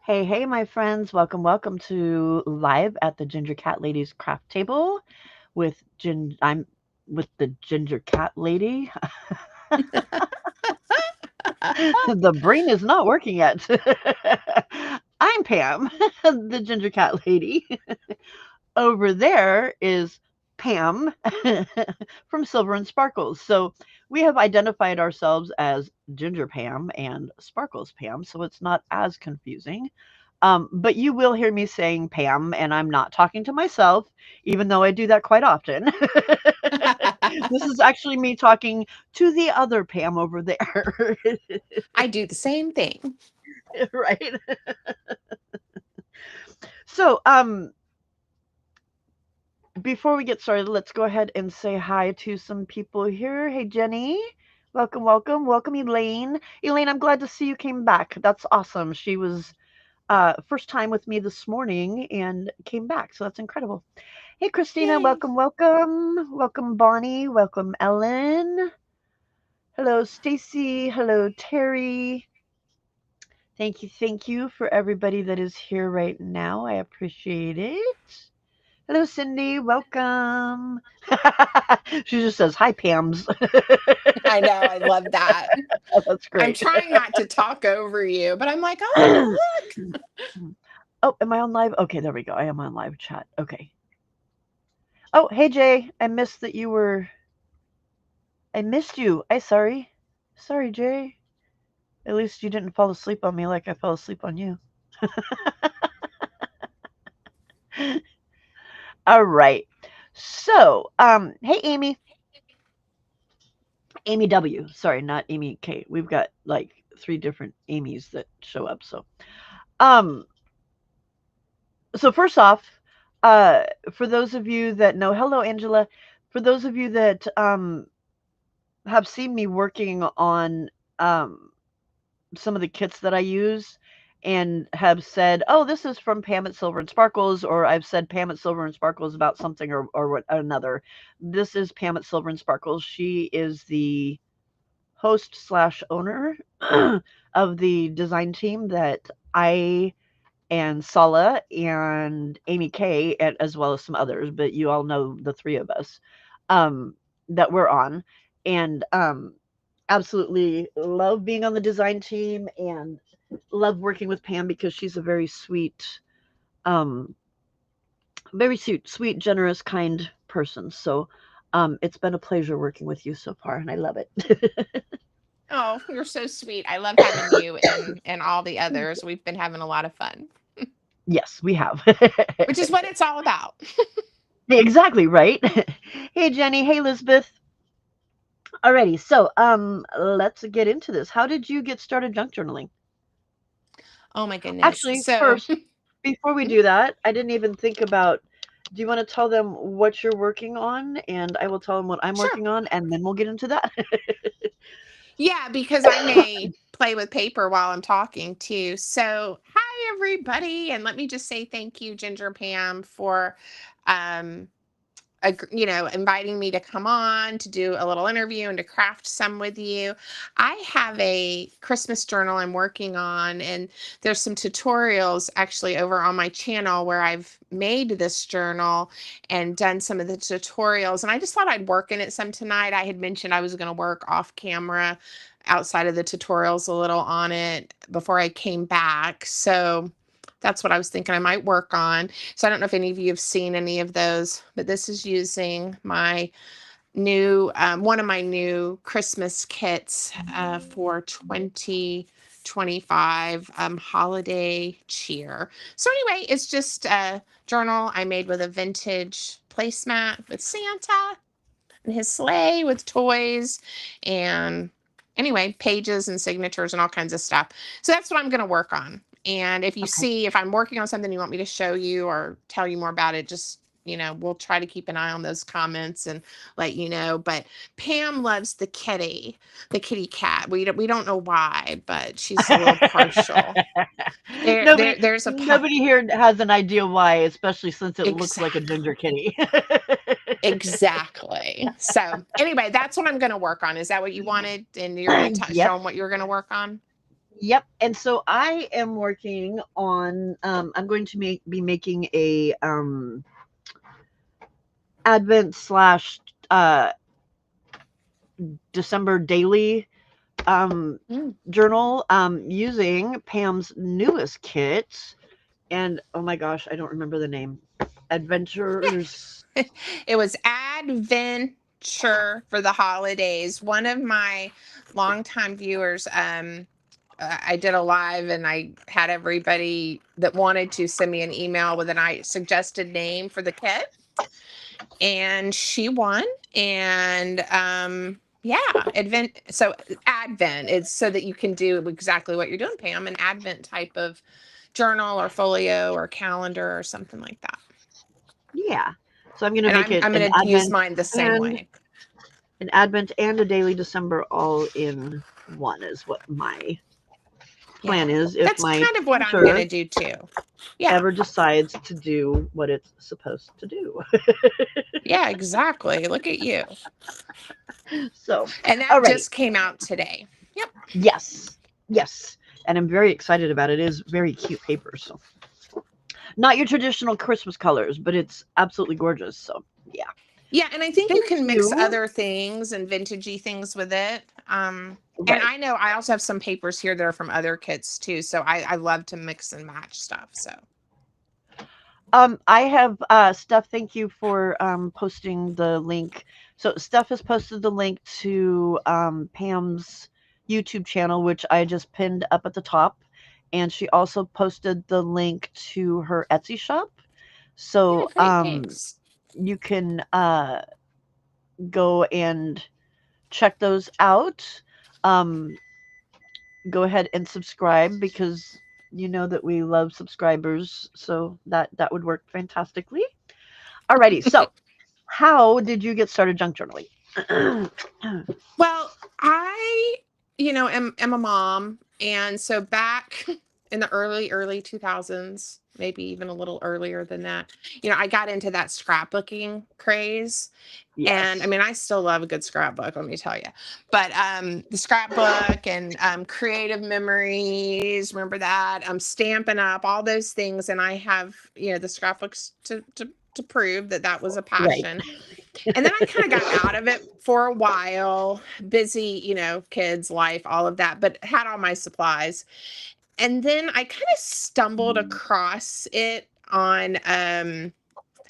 Hey, hey, my friends. Welcome to Live at the Ginger Cat Lady's Craft Table I'm with the Ginger Cat Lady. The brain is not working yet. I'm Pam, the Ginger Cat Lady. Over there is Pam from Silver and Sparkles. So we have identified ourselves as Ginger Pam and Sparkles Pam, so it's not as confusing. But you will hear me saying Pam, and I'm not talking to myself, even though I do that quite often. This is actually me talking to the other Pam over there. I do the same thing. Right? So, before we get started, let's go ahead and say hi to some people here. Hey, Jenny. Welcome, Elaine. Elaine, I'm glad to see you came back. That's awesome. She was first time with me this morning and came back, so that's incredible. Hey, Christina, Yay. welcome, Bonnie, welcome, Ellen. Hello, Stacy. Hello, Terry. Thank you for everybody that is here right now. I appreciate it. Hello, Cindy. Welcome. She just says, hi, Pams. I know. I love that. That's I'm great. trying not to talk over you, but I'm like, oh, look. Oh, am I on live? Okay, there we go. I am on live chat. Okay. Oh, hey, Jay. I missed you. I sorry. Sorry, Jay. At least you didn't fall asleep on me like I fell asleep on you. All right. So, hey, Amy. Amy W. Sorry, not Amy K. We've got like three different Amy's that show up. Um, so first off, for those of you that know, hello, Angela. For those of you that have seen me working on some of the kits that I use and have said, "Oh, this is from Pam at Silver and Sparkles," or I've said Pam at Silver and Sparkles about something or what another. This is Pam at Silver and Sparkles. She is the host slash owner of the design team that I and Sala and Amy K and as well as some others, but you all know the three of us um, that we're on, and absolutely love being on the design team and love working with Pam because she's a um, very sweet, generous, kind person. So it's been a pleasure working with you so far, and I love it. Oh, you're so sweet. I love having you and all the others. We've been having a lot of fun, Yes, we have. which is what it's all about. Exactly right. Hey, Jenny. Hey, Elizabeth. Alrighty, so let's get into this. How did you get started junk journaling? Oh my goodness. Actually, So, first, before we do that, I didn't even think about. Do you want to tell them what you're working on, and I will tell them what I'm sure. working on, and then we'll get into that. Yeah, because I may play with paper while I'm talking too. So, hi everybody, and let me just say thank you, Ginger Pam, for um inviting me to come on to do a little interview and to craft some with you. I have a Christmas journal I'm working on, and there's some tutorials actually over on my channel where I've made this journal and done some of the tutorials. And I just thought I'd work in it some tonight. I had mentioned I was going to work off camera outside of the tutorials a little on it before I came back. So that's what I was thinking I might work on. So I don't know if any of you have seen any of those, but this is using my new, one of my new Christmas kits for 2025 holiday cheer. So anyway, it's just a journal I made with a vintage placemat with Santa and his sleigh with toys and anyway, pages and signatures and all kinds of stuff. So that's what I'm going to work on. And if you Okay. see, if I'm working on something you want me to show you or tell you more about it, just, we'll try to keep an eye on those comments and let you know. But Pam loves the kitty cat. We don't know why, but she's a little partial. nobody, There's a pup. nobody here has an idea why, especially since it looks like a Exactly. ginger kitty. Exactly. So anyway, that's what I'm going to work on. Is that what you wanted? And you're going to show Yep. them what you're going to work on? Yep. And so I am working on. I'm going to be making a Advent slash December daily Mm. journal using Pam's newest kit. And oh my gosh, I don't remember the name. Adventures. It was adventure for the holidays. One of my longtime viewers, I did a live and I had everybody that wanted to send me an email with a suggested name for the kit, and she won. And yeah, Advent, it's so that you can do exactly what you're doing, Pam, an Advent type of journal or folio or calendar or something like that. Yeah. So I'm going to And make it I'm going to use mine the same and way. an Advent and a daily December all in one is what my Yeah. plan is if That's my kind of what I'm going printer to do too. Yeah. ever decides to do what it's supposed to do. Yeah, exactly. Look at you. So, And that alrighty. just came out today. Yep. Yes. Yes. And I'm very excited about it. It is very cute paper. So, not your traditional Christmas colors, but it's absolutely gorgeous. So, yeah. Yeah, and I think you Thank can mix you. other things and vintagey things with it. And Right. I know I also have some papers here that are from other kits too. So I love to mix and match stuff. So I have Steph. Thank you for posting the link. So Steph has posted the link to Pam's YouTube channel, which I just pinned up at the top, and she also posted the link to her Etsy shop. yeah, So great. Thanks. you can go and check those out. Um, go ahead and subscribe because you know that we love subscribers, so that would work fantastically. Alrighty, so how did you get started junk journaling? Well, I, am a mom. And so back in the early 2000s, maybe even a little earlier than that, I got into that scrapbooking craze. And I Yes. mean, I still love a good scrapbook, let me tell you. But the scrapbook and creative memories, remember that? Stamping Up, all those things. And I have, the scrapbooks to prove that that was a Right. passion. And then I kind of got out of it for a while, busy, kids, life, all of that, but had all my supplies. And then I kind of stumbled across it on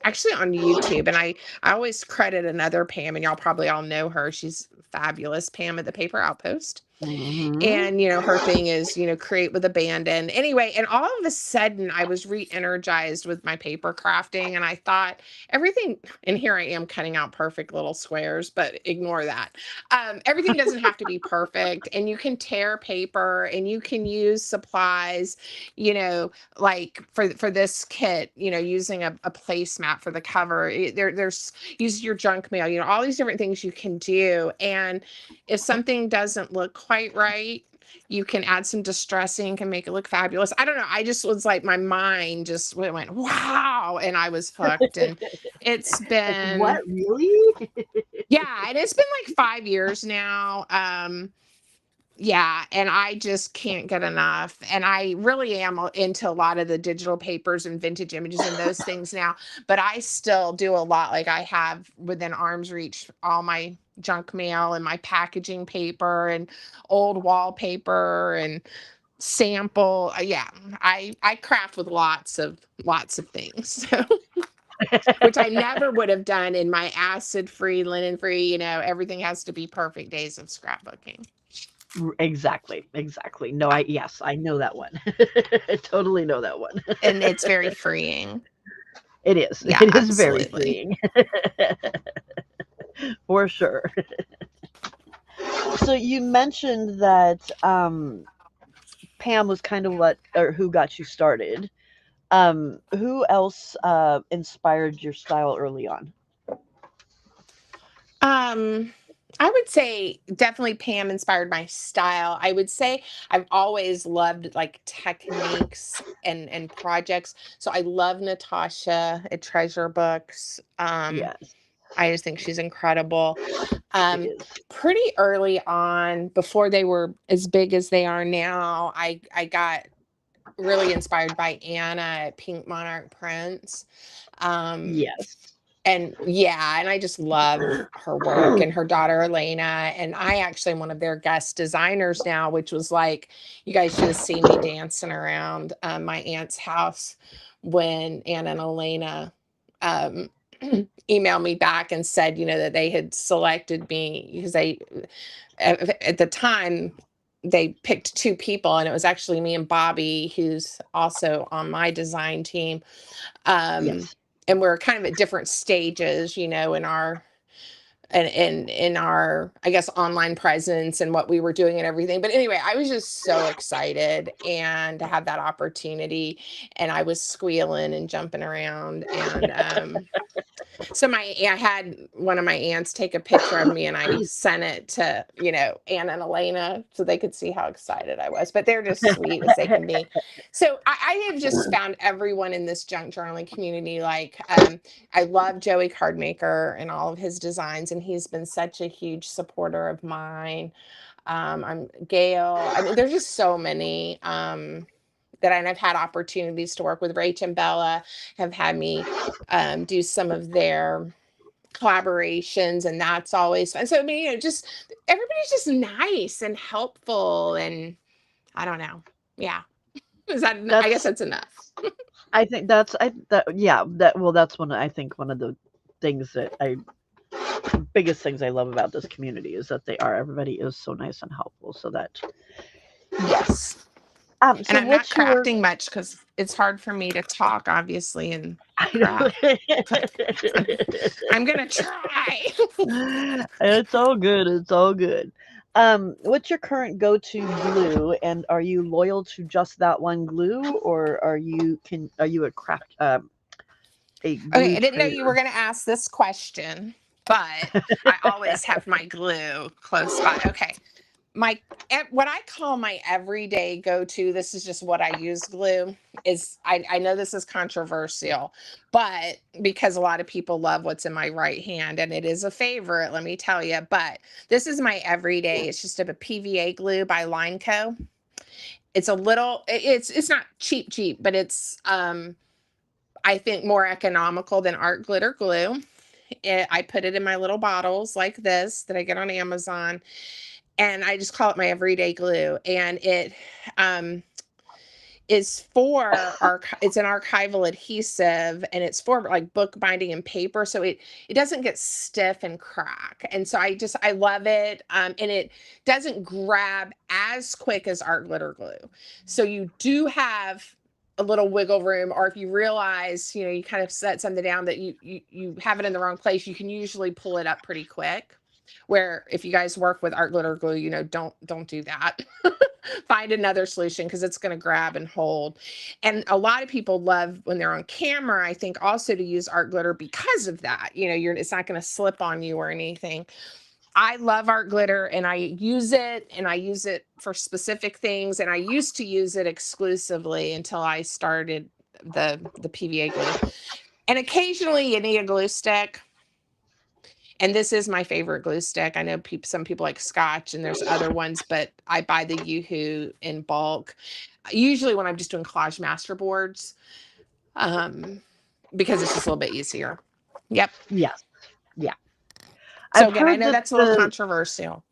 actually on YouTube. And I always credit another Pam, and y'all probably all know her. She's fabulous, Pam at the Paper Outpost. Hmm. And her thing is create with abandon anyway. And all of a sudden I was re-energized with my paper crafting, and I thought everything, and here I am cutting out perfect little squares, but ignore that. Everything doesn't have to be perfect, and you can tear paper and you can use supplies, like for this kit, using a placemat for the cover. There's use your junk mail, all these different things you can do. And if something doesn't look quite right, you can add some distress ink and make it look fabulous. I don't know. I just was like, my mind just went, wow. And I was hooked. And it's Like what? been, Really? yeah, and it's been like 5 years now. Yeah, and I just can't get enough. And I really am into a lot of the digital papers and vintage images and those things now. But I still do a lot. Like I have within arm's reach all my junk mail and my packaging paper and old wallpaper and sample. Yeah, I craft with lots of things. So, which I never would have done in my acid free, linen free. Everything has to be perfect days of scrapbooking. Exactly. Exactly. No, Yeah, yes, I know that one. I totally know that one. and it's very freeing. It is. Yeah, It is very absolutely. freeing for sure. So you mentioned that Pam was kind of what or who got you started. Who else inspired your style early on? Um, I would say definitely Pam inspired my style. I would say I've always loved like techniques and projects. So I love Natasha at Treasure Books. Yes. I just think she's incredible. She Um, is. Pretty early on, before they were as big as they are now, I got really inspired by Anna at Pink Monarch Prints. Um, Yes. and yeah, and I just love her work and her daughter Elena. And I actually am one of their guest designers now, which was like, you guys should have seen me dancing around my aunt's house when Anna and Elena um, emailed me back and said, that they had selected me because at the time, they picked two people, and it was actually me and Bobby, who's also on my design team. Um, Yes. and we're kind of at different stages, in our and in our, I guess, online presence and what we were doing and everything. But anyway, I was just so excited and to have that opportunity, and I was squealing and jumping around. And so I had one of my aunts take a picture of me, and I sent it to, Anna and Elena so they could see how excited I was. But they're just sweet as they can be. So I have just found everyone in this junk journaling community. Like, I love Joey Cardmaker and all of his designs, and he's been such a huge supporter of mine. I'm Gail. I mean, there's just so many. And I've had opportunities to work with Rach and Bella, have had me do some of their collaborations, and that's always fun. So I mean, just everybody's just nice and helpful, and I don't know. Yeah, is that? I guess That's that's enough. I think that's I that yeah, that well that's I think one of the things that I biggest things I love about this community is that everybody is so nice and helpful. So that Yes, and so I'm not what's your crafting much because it's hard for me to talk, obviously, and I craft. But know. I'm gonna try. It's all good. It's all good. What's your current go-to glue, and are you loyal to just that one glue, or are you a Okay, glue I didn't know you were trader? going to ask this question, but I always have my glue close by. Okay. What I call my everyday go-to, this is just what I use glue, is I know this is controversial, but because a lot of people love what's in my right hand, and it is a favorite, let me tell you. But this is my everyday. It's just a PVA glue by Line Co. It's a little it's not cheap, but it's I think more economical than art glitter glue. I put it in my little bottles like this that I get on Amazon, and I just call it my everyday glue. And it um, is for it's an archival adhesive, and it's for like book binding and paper, so it doesn't get stiff and crack. And so I love it, and it doesn't grab as quick as art glitter glue. So you do have a little wiggle room, or if you realize, you kind of set something down that you have it in the wrong place, you can usually pull it up pretty quick. Where if you guys work with art glitter glue, don't do that. Find another solution, because it's going to grab and hold. And a lot of people love when they're on camera, I think, also to use art glitter because of that. It's not going to slip on you or anything. I love art glitter, and I use it for specific things, and I used to use it exclusively until I started the PVA glue. And occasionally you need a glue stick. And this is my favorite glue stick. I know some people like Scotch, and there's other ones, but I buy the YooHoo in bulk. Usually when I'm just doing collage master boards, um, because it's just a little bit easier. Yep. Yes. Yeah. So I've again, I heard know that that's a little controversial.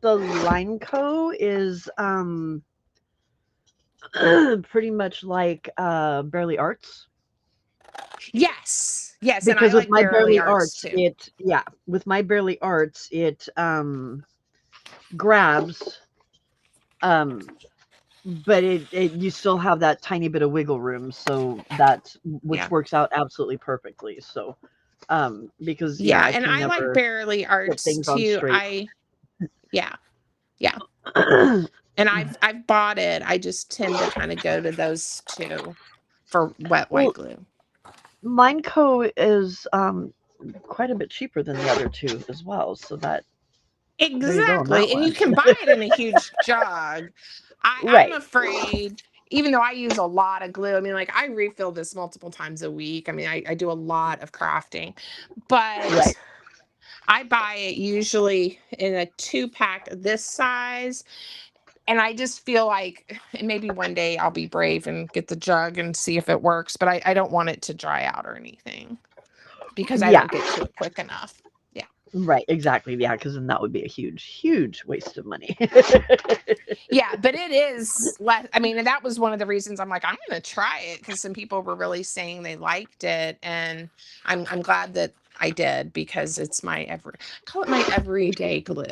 the line co is pretty much like Barely Arts, Yes. Yes. And I because with like my Barely Barely Arts Arts too. it yeah, with my Barely Arts it grabs, um but it you still have that tiny bit of wiggle room, so that which Yeah. works out absolutely perfectly. So because yeah, Yeah. I And can I like never Barely put Arts things on too. straight. Yeah. Yeah. And I've bought it. I just tend to kind of go to those two for wet white Well, glue. Mineco is quite a bit cheaper than the other two as well, so that there you go on that Exactly, and you one. can buy it in a huge jug. I'm Right. afraid, even though I use a lot of glue, I mean, like I refill this multiple times a week. I mean, I do a lot of crafting, Right. but I buy it usually in a 2-pack this size. And I just feel like maybe one day I'll be brave and get the jug and see if it works, but I don't want it to dry out or anything because I Yeah. don't get to it quick enough. Yeah. Right. Exactly. Yeah. Because then that would be a huge, huge waste of money. Yeah, but it is less. I mean, and that was one of the reasons I'm like, I'm going to try it because some people were really saying they liked it, and I'm glad that I did because it's my call it my everyday glue.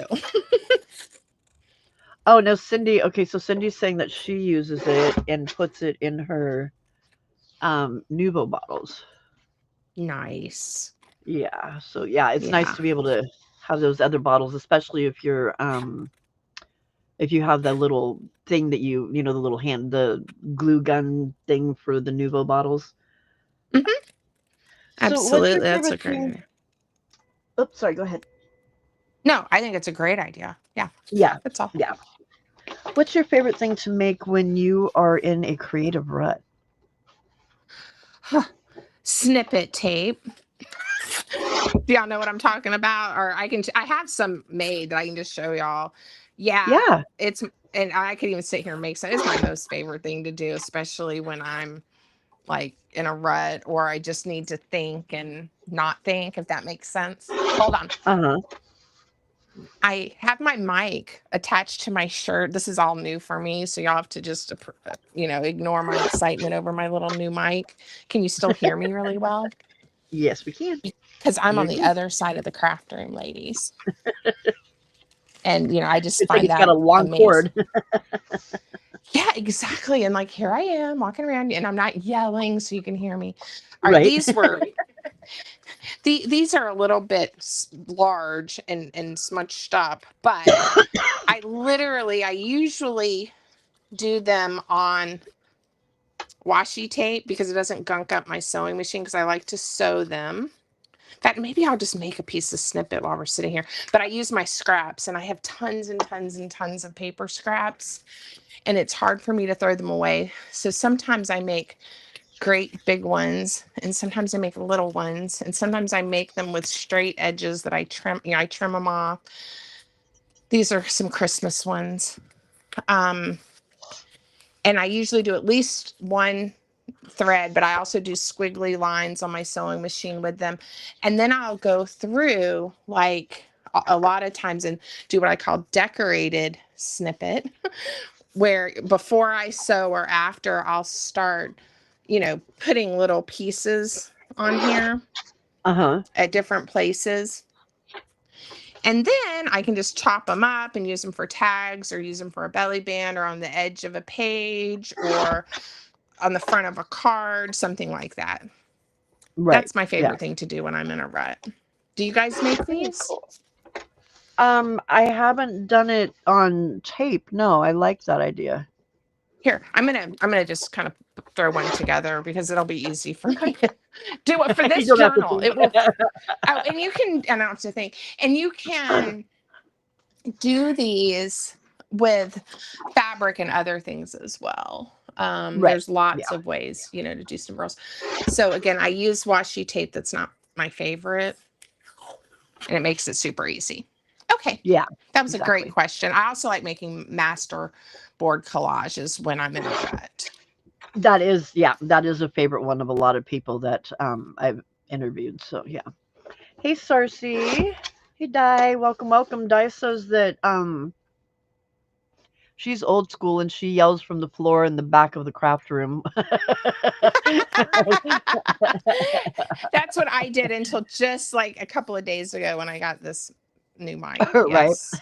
Oh no, Cindy. Okay, so Cindy's saying that she uses it and puts it in her Nuvo bottles. Nice. Yeah. So yeah, it's nice Yeah. to be able to have those other bottles, especially if you have that little thing that the little the glue gun thing for the Nuvo bottles. Hmm. So what's your Absolutely. That's a favorite great thing? idea. Oops, sorry, go ahead. No, I think it's a great idea. Yeah. Yeah. That's all. Yeah. What's your favorite thing to make when you are in a creative rut? Snippet tape. Do y'all know what I'm talking about? Or I have some made that I can just show y'all. Yeah, Yeah. it's, and I could even sit here and make some. It's my most favorite thing to do, especially when I'm like in a rut or I just need to think and not think, if that makes sense. Hold on. Uh-huh. I have my mic attached to my shirt. This is all new for me, so y'all have to just, ignore my excitement over my little new mic. Can you still hear me really well? Yes, we can. Because I'm You're on the good. other side of the craft room, ladies. And, I just It's like find it's got a that long amazing. cord. Yeah, exactly. And like, here I am walking around and I'm not yelling so you can hear me. All right. Right. These are a little bit large and smudged up, but I usually do them on washi tape because it doesn't gunk up my sewing machine because I like to sew them. In fact, maybe I'll just make a piece of snippet while we're sitting here. But I use my scraps and I have tons and tons and tons of paper scraps and it's hard for me to throw them away. So sometimes I make great big ones and sometimes I make little ones and sometimes I make them with straight edges that I trim, I trim them off. These are some Christmas ones. Um, and I usually do at least one thread, but I also do squiggly lines on my sewing machine with them. And then I'll go through like a lot of times and do what I call decorated snippet, where before I sew or after, I'll start, putting little pieces on here Uh-huh. at different places. And then I can just chop them up and use them for tags or use them for a belly band or on the edge of a page or on the front of a card, something like that. Right. That's my Yeah. favorite thing to do when I'm in a rut. Do you guys make Very these? cool. I haven't done it on tape. No, I like that idea. Here, I'm gonna just kind of throw one together because it'll be easy for Okay. me to do it for You this don't have to journal. think. It will. Oh, and you can. And I don't have to think. And you can do these with fabric and other things as well. Right. There's Yeah. lots of ways, to do some rolls. So again, I use washi tape. That's not my favorite, and it makes it super easy. Okay, Yeah. that was a great Exactly. question. I also like making master board collages when I'm in a rut. That is a favorite one of a lot of people that I've interviewed. So yeah. Hey Sarcy. Hey Di. Welcome, welcome. Di says that she's old school and she yells from the floor in the back of the craft room. That's what I did until just like a couple of days ago when I got this new mic. Right. Yes.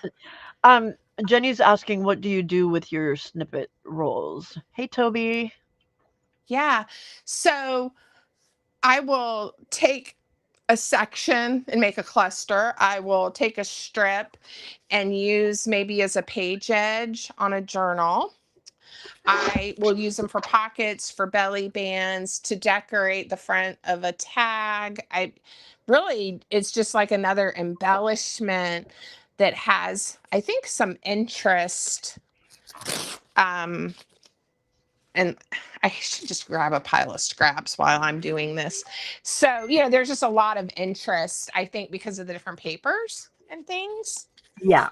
Um, Jenny's asking, what do you do with your snippet rolls? Hey, Toby. Yeah. So I will take a section and make a cluster. I will take a strip and use maybe as a page edge on a journal. I will use them for pockets, for belly bands, to decorate the front of a tag. It's just like another embellishment that has, I think, some interest. Um, and I should just grab a pile of scraps while I'm doing this. So, there's just a lot of interest, I think, because of the different papers and things. Yeah.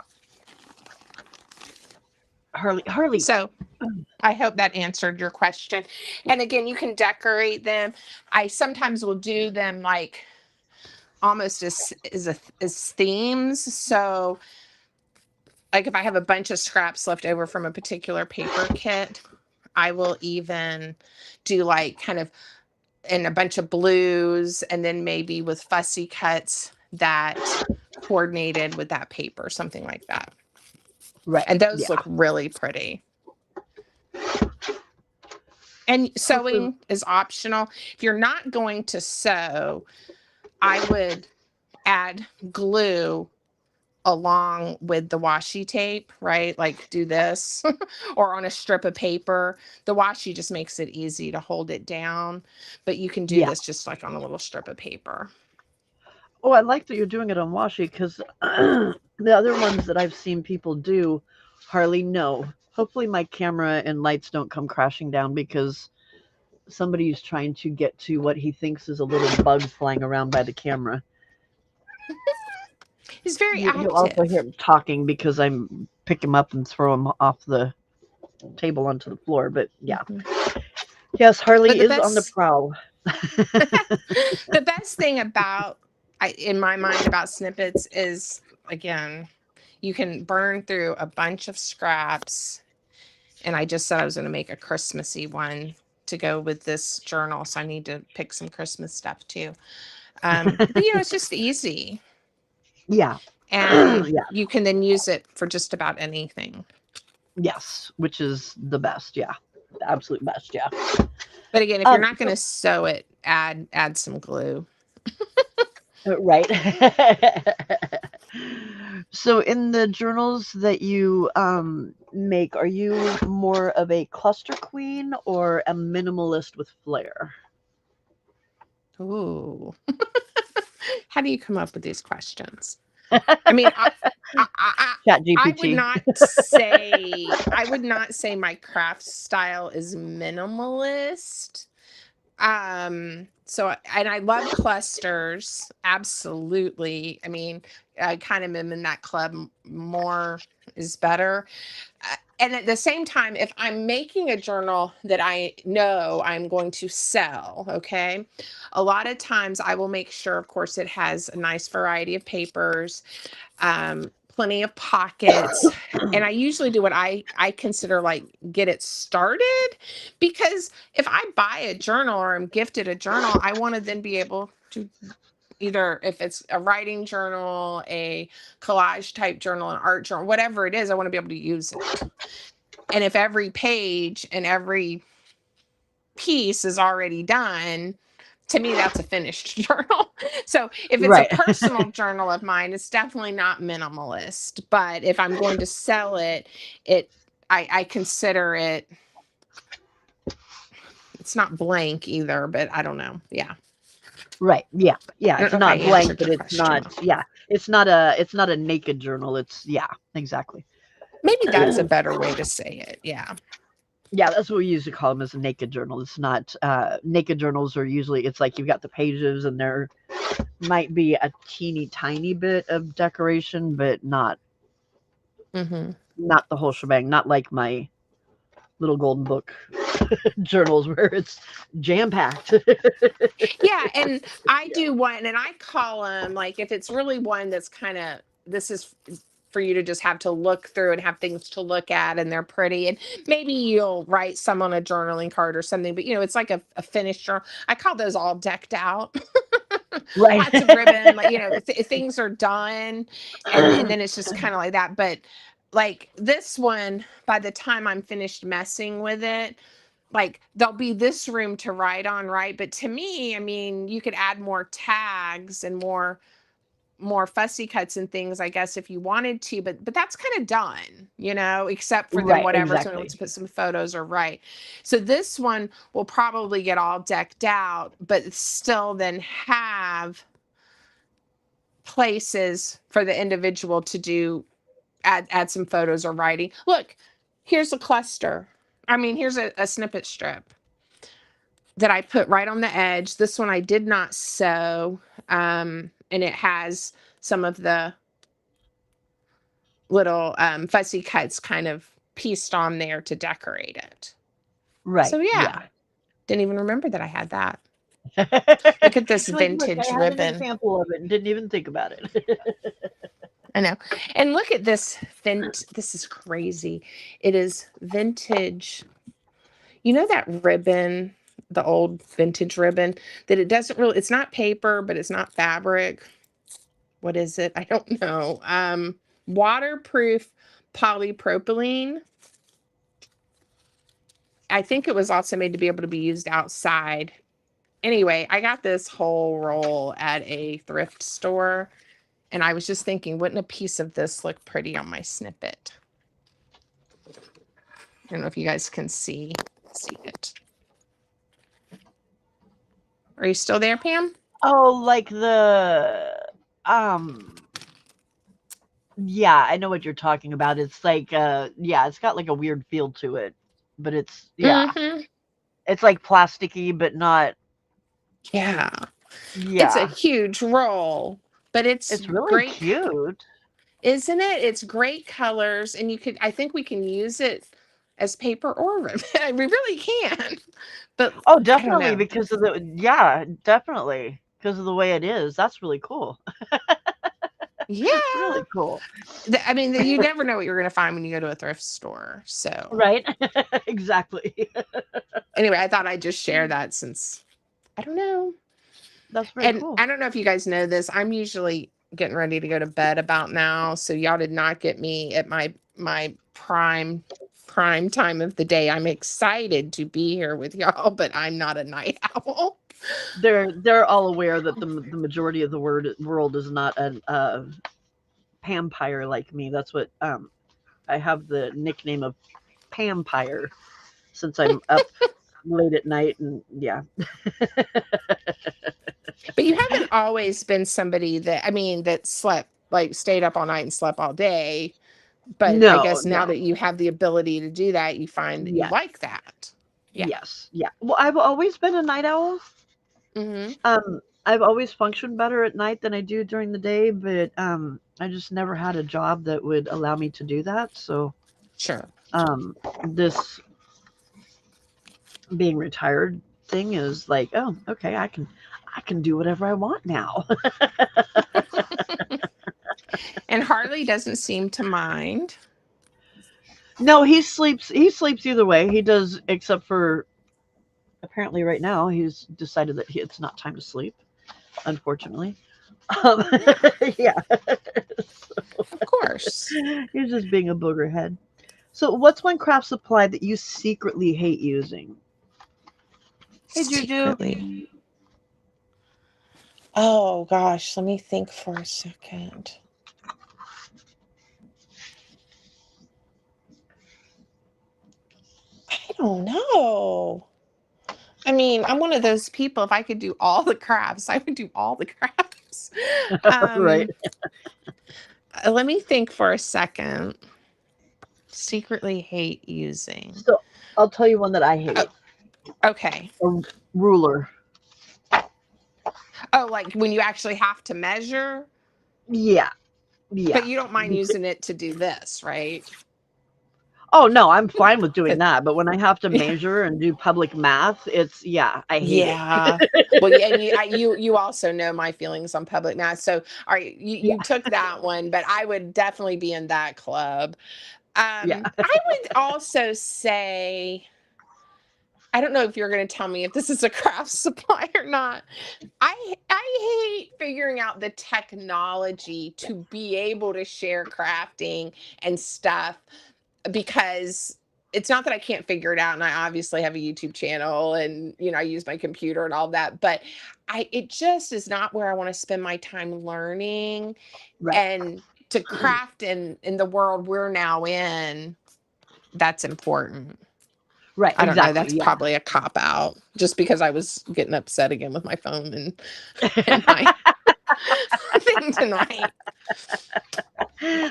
Harley. So, I hope that answered your question. And again, you can decorate them. I sometimes will do them like almost as themes. So, like if I have a bunch of scraps left over from a particular paper kit, I will even do like kind of in a bunch of blues and then maybe with fussy cuts that coordinated with that paper, something like that. Right. And those Yeah. look really pretty. And Hopefully. sewing is optional. If you're not going to sew, I would add glue along with the washi tape, right? Like do this or on a strip of paper. The washi just makes it easy to hold it down, but you can do Yeah. this just like on a little strip of paper. Oh, I like that you're doing it on washi because the other ones that I've seen people do hardly know. Hopefully, my camera and lights don't come crashing down because somebody's trying to get to what he thinks is a little bug flying around by the camera. It's very You'll also hear active. him talking because I'm pick him up and throw him off the table onto the floor. But yeah, Mhm. yes, But Harley the is on the best prowl. the best thing about in my mind about snippets is again, you can burn through a bunch of scraps. And I just said I was going to make a Christmassy one to go with this journal, so I need to pick some Christmas stuff too. But it's just easy, Yeah, and yeah, you can then use it for just about anything. yes, which is the best. Yeah, the absolute best. Yeah. But again, if you're not going So to sew it, add some glue. right. So in the journals that you make, are you more of a cluster queen or a minimalist with flair? Ooh, how do you come up with these questions? I mean, I, I, Chat I would GPT. not say my craft style is minimalist. And I love clusters, absolutely. I mean, I kind of am in that club. More is better. And at the same time, if I'm making a journal that I know I'm going to sell, okay, a lot of times I will make sure, of course, it has a nice variety of papers, plenty of pockets. And I usually do what I consider like get it started, because if I buy a journal or I'm gifted a journal, I want to then be able to either, if it's a writing journal, a collage type journal, an art journal, whatever it is, I want to be able to use it. And if every page and every piece is already done, to me that's a finished journal. So if it's a Right. personal journal of mine, it's definitely not minimalist. But if I'm going to sell it, it I consider it, it's not blank either, but I don't know. Yeah. Right. Yeah. Yeah. I don't It's know if I not blank, answered but your it's question not. though. Yeah. It's not a naked journal. It's yeah. Exactly. Maybe that's a better way to say it. Yeah. Yeah, that's what we usually call them as a naked journal. It's not naked journals are usually it's like you've got the pages and there might be a teeny tiny bit of decoration, but Hmm. not the whole shebang. Not like my little golden book journals where it's jam packed. Yeah, and I do one, and I call them like if it's really one that's kind of this is for you to just have to look through and have things to look at, and they're pretty, and maybe you'll write some on a journaling card or something, but it's like a finished journal. I call those all decked out. Right. Lots of ribbon, like things are done, and then it's just kind of like that. But like this one, by the time I'm finished messing with it, like there'll be this room to write on, right? But to me, I mean, you could add more tags and more fussy cuts and things, I guess, if you wanted to, but that's kind of done, except for then Right, whatever someone wants exactly. to put some photos or write. So this one will probably get all decked out, but still then have places for the individual to do add some photos or writing. Look, here's a cluster. I mean, here's a snippet strip that I put right on the edge. This one I did not sew, and it has some of the little fussy cuts kind of pieced on there to decorate it. Right. So Yeah. yeah, didn't even remember that I had that. You're Look at this like, I vintage had an ribbon. example of it and didn't even think about it. I know. And look at this this is crazy. It is vintage. You know that ribbon, the old vintage ribbon that it doesn't really, it's not paper, but it's not fabric. What is it? I don't know. Waterproof polypropylene. I think it was also made to be able to be used outside. Anyway, I got this whole roll at a thrift store, and I was just thinking, wouldn't a piece of this look pretty on my snippet? I don't know if you guys can see it. Are you still there, Pam? Oh, like um yeah, I know what you're talking about. It's like yeah, it's got like a weird feel to it. But it's yeah. Mm-hmm. It's like plasticky but not Yeah. It's a yeah. huge roll, but it's It's really great, cute. isn't it? It's great colors, and I think we can use it as paper or ribbon. We really can. But Oh, I don't definitely know. because of the yeah, definitely because of the way it is. That's really cool. Yeah. Really cool. I mean, you never know what you're going to find when you go to a thrift store. So, Right? Exactly. anyway, I thought I'd just share that since I don't know. That's very And cool. I don't know if you guys know this. I'm usually getting ready to go to bed about now, so y'all did not get me at my prime time of the day. I'm excited to be here with y'all, but I'm not a night owl. They're all aware that the majority of the world is not a vampire like me. That's what I have the nickname of Pampire since I'm up late at night and yeah. But you haven't always been somebody that, I mean, that slept, like stayed up all night and slept all day. But I No, guess now no. that you have the ability to do that, you find that you Yes. like that. Yeah. Yes. Yeah. Well, I've always been a night owl. Mm-hmm. I've always functioned better at night than I do during the day, but I just never had a job that would allow me to do that. So Sure. this being retired thing is like, oh, okay, I can do whatever I want now. And Harley doesn't seem to mind. No, he sleeps either way. He does except for apparently right now he's decided that it's not time to sleep, unfortunately. Um, Yeah, yeah, of course. he's just being a booger head. So, what's one craft supply that you secretly hate using? Hey, Juju. Secretly. Oh gosh, let me think for a second. I don't know. I mean, I'm one of those people, if I could do all the crafts, I would do all the crafts. Right. Um, Let me think for a second. Secretly hate using. So, I'll tell you one that I Oh, hate. okay. A ruler. Oh, like when you actually have to measure, Yeah, but yeah. you don't mind using it to do this, right? Oh no, I'm fine with doing But that, but when I have to measure and do public math, it's yeah, I hate it. yeah. Well, yeah, and you also know my feelings on public math. So, all right, Yeah, you took that one, but I would definitely be in that club. yeah. I would also say, I don't know if you're going to tell me if this is a craft supply or not. I hate figuring out the technology to be able to share crafting and stuff, because it's not that I can't figure it out, and I obviously have a YouTube channel, and I use my computer and all that, but it just is not where I want to spend my time learning. Right, And to craft in the world we're now in, that's important. right, I don't know, exactly. that's Yeah. probably a cop out, just because I was getting upset again with my phone and and my thing tonight.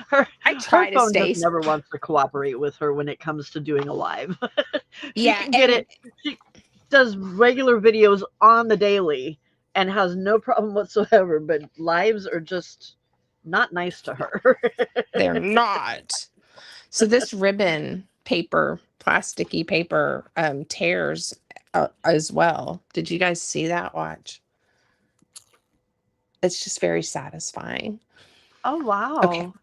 her I her try to phone stay. just never wants to cooperate with her when it comes to doing a live. She Yeah, can get and it. She does regular videos on the daily and has no problem whatsoever, but lives are just not nice to her. they're not. So this ribbon paper, plasticky paper, tears as well. Did you guys see that? Watch. It's just very satisfying. Oh Okay. wow.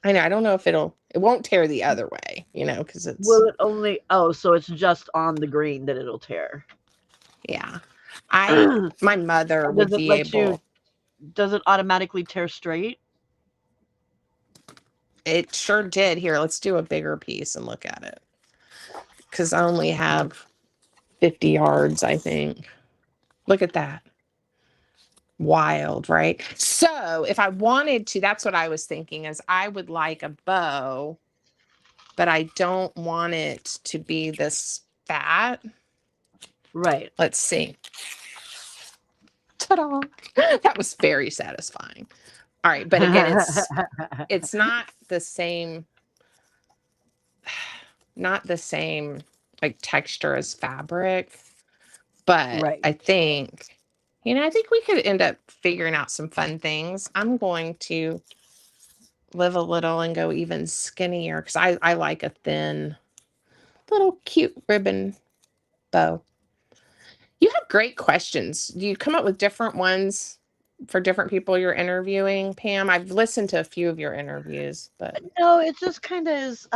I know. I don't know if it won't tear the other way, because it's, Will it only so it's just on the green that it'll tear. yeah. And My mother would does it be let you able, does it automatically tear straight? it sure did. Here, let's do a bigger piece and look at it. Because I only have 50 yards, I think. Look at that. Wild, right? So if I wanted to, that's what I was thinking is I would like a bow, but I don't want it to be this fat. Right. Let's see. Ta-da. That was very satisfying. All right, but again, it's not the same like texture as fabric, but Right. I think we could end up figuring out some fun things. I'm going to live a little and go even skinnier because I like a thin, little cute ribbon bow. You have great questions. Do you come up with different ones for different people you're interviewing, Pam? I've listened to a few of your interviews, but No, it just kind of is.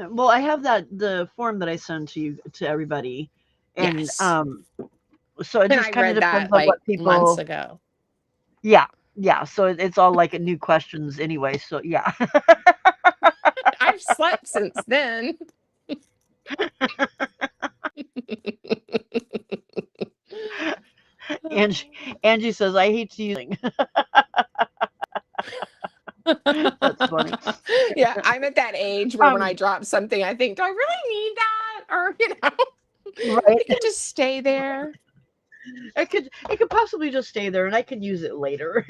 Well, I have the form that I send to everybody, and yes. so it And just I kind of read depends that on like what months people. ago. Yeah, yeah. So it's all like new questions anyway. So yeah. I've slept since then. Angie Angie says I hate to use. That's funny. Yeah, I'm at that age where when I Um, drop something, I think, do I really need that? Or, right. it could just stay there. It could possibly just stay there, and I can use it later.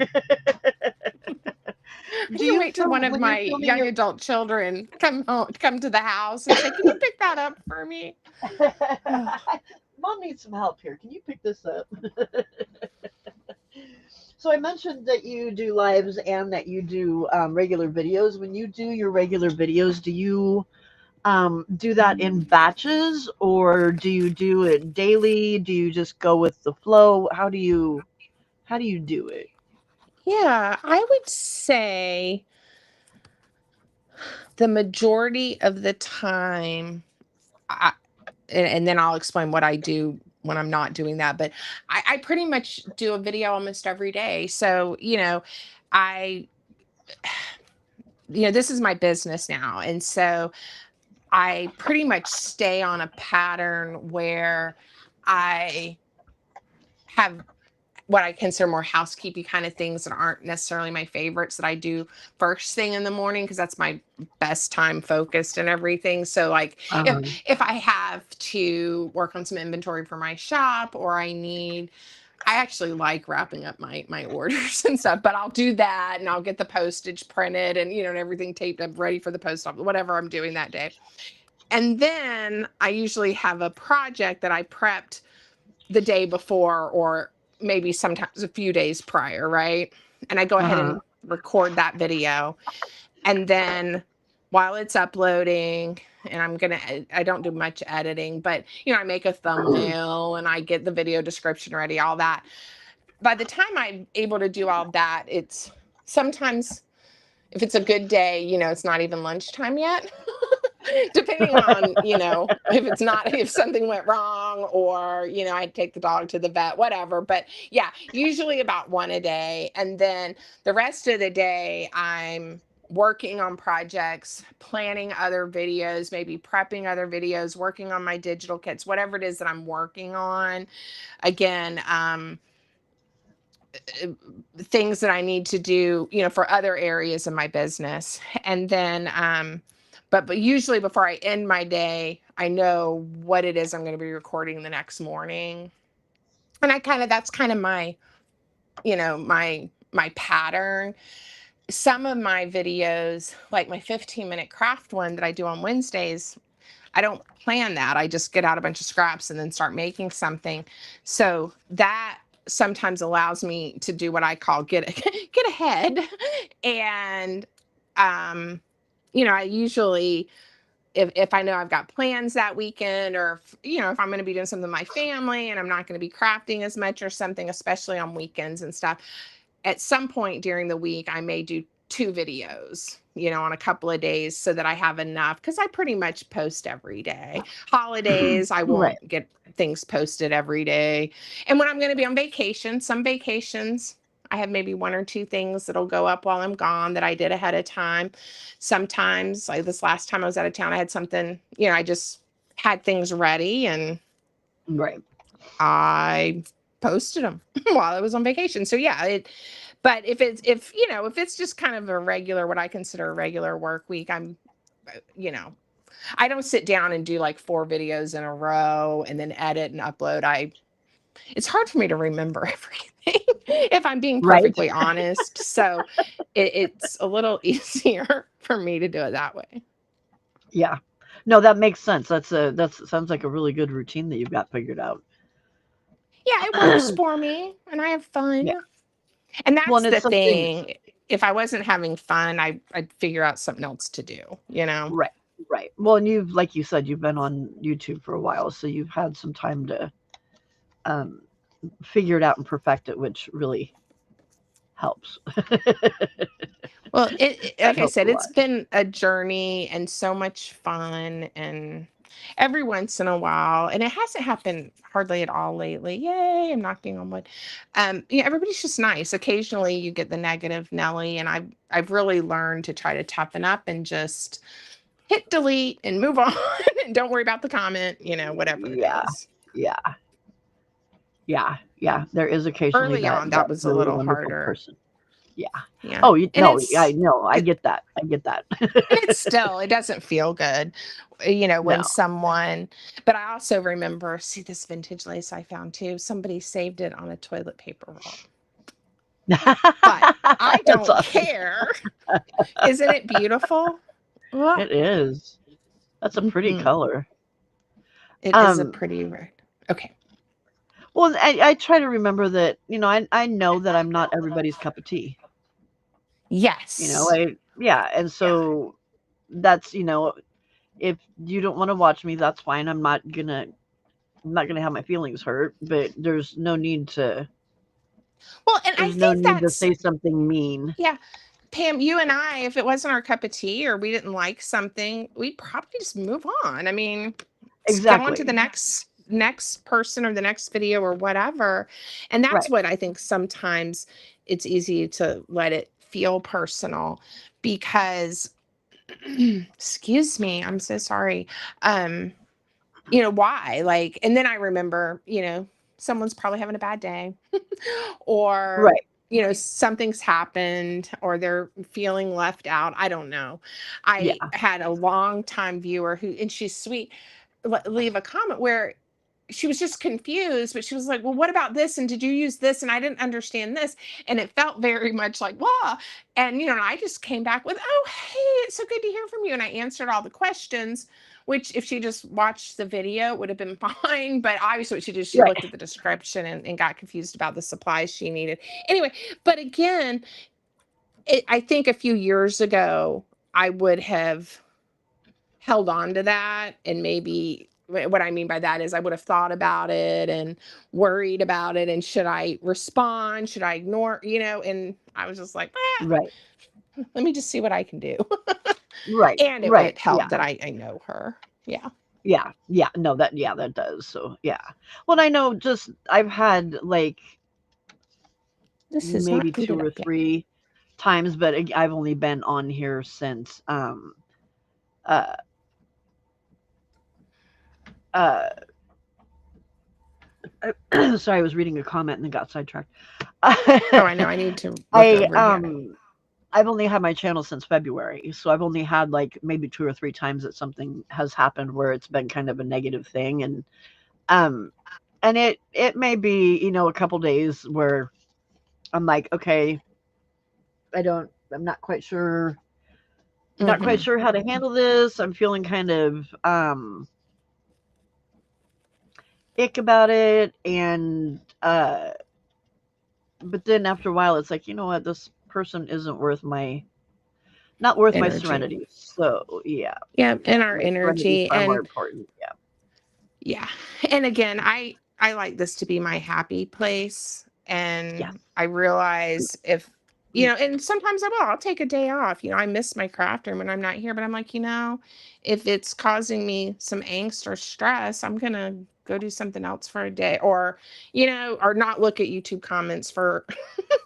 I Do can you wait till one film of when you're my filming young your? adult children come to the house and say, "Can you pick that up for me?" Mom needs some help here. Can you pick this up? So I mentioned that you do lives and that you do regular videos. When you do your regular videos, do you do that in batches or do you do it daily? Do you just go with the flow? How do you do it? Yeah, I would say the majority of the time, I, and then I'll explain what I do when I'm not doing that. But I pretty much do a video almost every day. So, I, this is my business now. And so I pretty much stay on a pattern where I have what I consider more housekeeping kind of things that aren't necessarily my favorites that I do first thing in the morning because that's my best time focused and everything. So like if Uh-huh. if I have to work on some inventory for my shop or I actually like wrapping up my orders and stuff, but I'll do that and I'll get the postage printed and and everything taped up ready for the post office, whatever I'm doing that day. And then I usually have a project that I prepped the day before or maybe sometimes a few days prior, right? And I go ahead Uh-huh. and record that video. And then while it's uploading, and I don't do much editing, but I make a thumbnail and I get the video description ready, all that. By the time I'm able to do all that, it's sometimes if it's a good day, it's not even lunchtime yet. Depending on, if something went wrong or, I take the dog to the vet, whatever. But yeah, usually about one a day. And then the rest of the day, I'm working on projects, planning other videos, maybe prepping other videos, working on my digital kits, whatever it is that I'm working on. Again, things that I need to do, for other areas of my business. And then, but usually before I end my day, I know what it is I'm going to be recording the next morning. And that's kind of my my pattern. Some of my videos, like my 15-minute craft one that I do on Wednesdays, I don't plan that. I just get out a bunch of scraps and then start making something. So that sometimes allows me to do what I call get ahead. And um I usually, if I know I've got plans that weekend, or if I'm going to be doing something with my family and I'm not going to be crafting as much or something, especially on weekends and stuff, at some point during the week, I may do two videos, on a couple of days so that I have enough, because I pretty much post every day. Holidays, I Right. won't get things posted every day. And when I'm going to be on vacation, some vacations, I have maybe one or two things that'll go up while I'm gone that I did ahead of time. Sometimes, like this last time I was out of town, I had something, I just had things ready and Right. I posted them while I was on vacation. So yeah, but if it's just kind of a regular, what I consider a regular work week, you know, I don't sit down and do like 4 videos in a row and then edit and upload. It's hard for me to remember everything if I'm being Right. perfectly honest. So it's a little easier for me to do it that way. Yeah. No, that makes sense. That's sounds like a really good routine that you've got figured out. Yeah, it works for me and I have Yeah. fun. And Well, that's and the it's something. thing. If I wasn't having fun, I'd figure out something else to do. Right. Right. Well, and you've, like you said, you've been on YouTube for a while, so you've had some time to um, figure it out and perfect it, which really helps. Well, That like I helps a said, it's lot. been a journey and so much fun, and every once in a while, and it hasn't happened hardly at all lately. Yay, I'm knocking on wood. Everybody's just nice. Occasionally you get the negative Nelly, and I've really learned to try to toughen up and just hit delete and move on and don't worry about the comment, whatever it Yeah. is. Yeah. Yeah. Yeah. There is occasionally Early that on, that that was a really little wonderful harder. person. Yeah. Yeah. Oh, you And no, I it's know. I it, get that. I get that. And it's still, it doesn't feel good, when No. someone, but I also remember, see this vintage lace I found too. Somebody saved it on a toilet paper roll, but I That's don't awesome. care. Isn't it beautiful? Well, It is. That's a pretty mhm. color. It is a Um, pretty red. Okay. well, I try to remember that, I know that I'm not everybody's cup of tea. Yes. Yeah, and so that's, if you don't want to watch me, that's fine. I'm not gonna have my feelings hurt, but Well, and I there's no think need to that's, say something mean. yeah, Pam, you and I, if it wasn't our cup of tea or we didn't like something, we'd probably just move on. I mean, go on to the Exactly. next person or the next video or whatever. And that's Right. what I think sometimes it's easy to let it feel personal because excuse me, I'm so sorry. Um, why? Like, and then I remember, someone's probably having a bad day or Right. something's happened or they're feeling left out. I don't know. I Yeah. had a long time viewer who, and she's sweet, leave a comment where she was just confused, but she was like, well, what about this, and did you use this, and I didn't understand this, and it felt very much like wow. And and I just came back with, oh hey, it's so good to hear from you, and I answered all the questions, which if she just watched the video it would have been fine, but obviously what she did, she Right. looked at the description and got confused about the supplies she needed anyway. But again, I think a few years ago I would have held on to that, and maybe what I mean by that is I would have thought about it and worried about it, and should I respond, should I ignore, and I was just like, Right. let me just see what I can do. Right. And it Right. would Yeah. help that I know her. Yeah. Yeah. Yeah. No, that does. So yeah. Well, I know, just I've had like This is not maybe two heated or up yet. three times, but I've only been on here since uh uh sorry, I was reading a comment and then got sidetracked. Oh, I know. I need to look I over here. I've only had my channel since February, so I've only had like maybe two or three times that something has happened where it's been kind of a negative thing, um and it may be, a couple days where I'm like, okay, I'm not quite Mhm. sure how to handle this. I'm feeling kind of ick about it, and but then after a while, it's like, you know what, this person isn't worth my not worth my Energy. serenity. So yeah, Yeah, yeah, and our my serenity is energy. far more And important. Yeah. yeah. And again, I like this to be my happy place, Yes. and I realize if and sometimes I will. I'll take a day off. I miss my craft room when I'm not here, but I'm like, if it's causing me some angst or stress, I'm going to go do something else for a day, or not look at YouTube comments for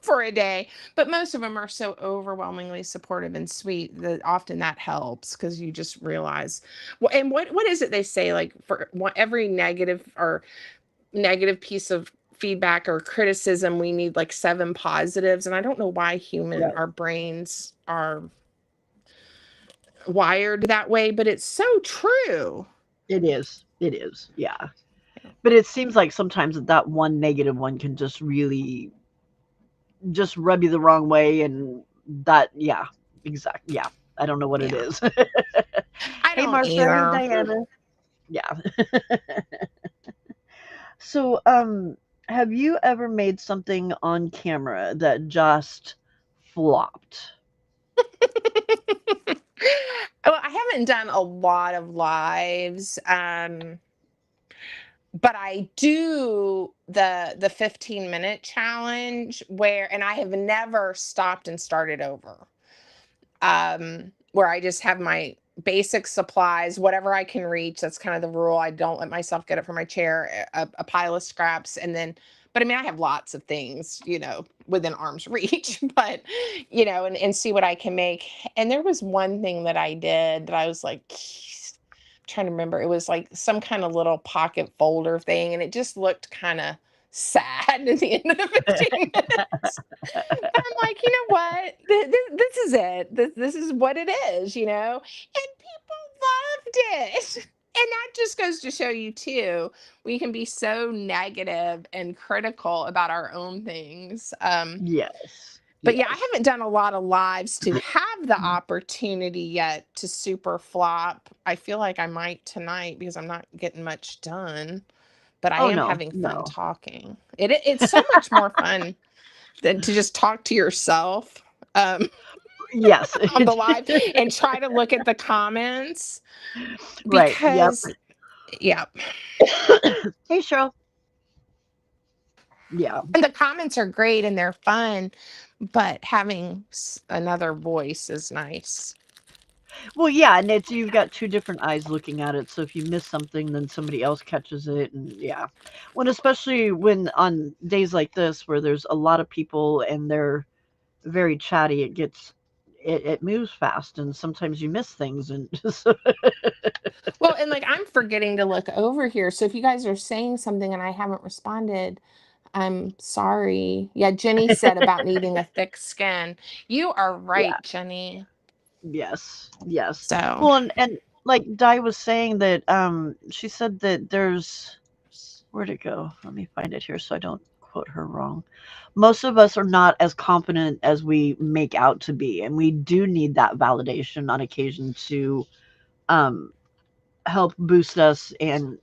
for a day. But most of them are so overwhelmingly supportive and sweet that often that helps, because you just realize. Well, and what is it they say, like, for every negative piece of feedback or criticism, we need like seven positives. And I don't know why Right. our brains are wired that way, but it's so true. It is. It is. Yeah. But it seems like sometimes that one negative one can just really just rub you the wrong way, and that yeah, exactly. Yeah. I don't know what it Yeah, is. I Hey don't Marcia, hey either. Diana. Yeah. So have you ever made something on camera that just flopped? Well, I haven't done a lot of lives. But I do the 15-minute challenge, and I have never stopped and started over. Where I just have my basic supplies, whatever I can reach. That's kind of the rule. I don't let myself get up from my chair, a pile of scraps, and then. But I mean, I have lots of things, within arm's reach, but, and see what I can make. And there was one thing that I did that I was like, trying to remember. It was like some kind of little pocket folder thing, and it just looked kind of sad at the end of the 15 minutes. But I'm like, you know what? This is it. This is what it is, And people loved it. And that just goes to show you too, we can be so negative and critical about our own things. Yes. But yeah, I Yes. haven't done a lot of lives to have the opportunity yet to super flop. I feel like I might tonight because I'm not getting much done, but I Oh am no, having fun no. talking. It's so much more fun than to just talk to yourself, um, Yes. on the live and try to look at the comments, Right. Yep. because yeah, Hey Cheryl. Yeah. and the comments are great and they're fun, but having another voice is nice. Well, yeah, and it's you've got two different eyes looking at it. So if you miss something, then somebody else catches it, and yeah. When especially when on days like this where there's a lot of people and they're very chatty, it moves fast, and sometimes you miss things, and so, Well, and like I'm forgetting to look over here. So if you guys are saying something and I haven't responded, I'm sorry. Yeah, Jenny said about needing a thick skin. You are yeah. right, Jenny. Yes, yes. So, Well, and like Di was saying that she said that there's where'd it go? Let me find it here so I don't quote her wrong. Most of us are not as confident as we make out to be, and we do need that validation on occasion to um help boost us and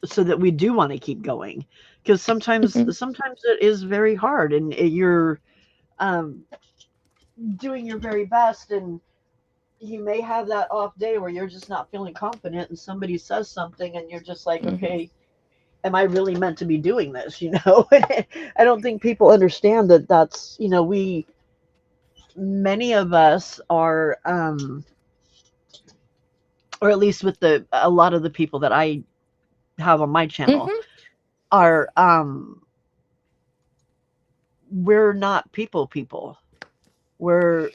so that we do want to keep going. Because mhm, sometimes it is very hard, and you're um doing your very best, and you may have that off day where you're just not feeling confident and somebody says something and you're just like, mhm. okay, am I really meant to be doing this, I don't think people understand that that's, we many of us are or at least with the a lot of the people that I have on my channel Mhm. are we're not people. We're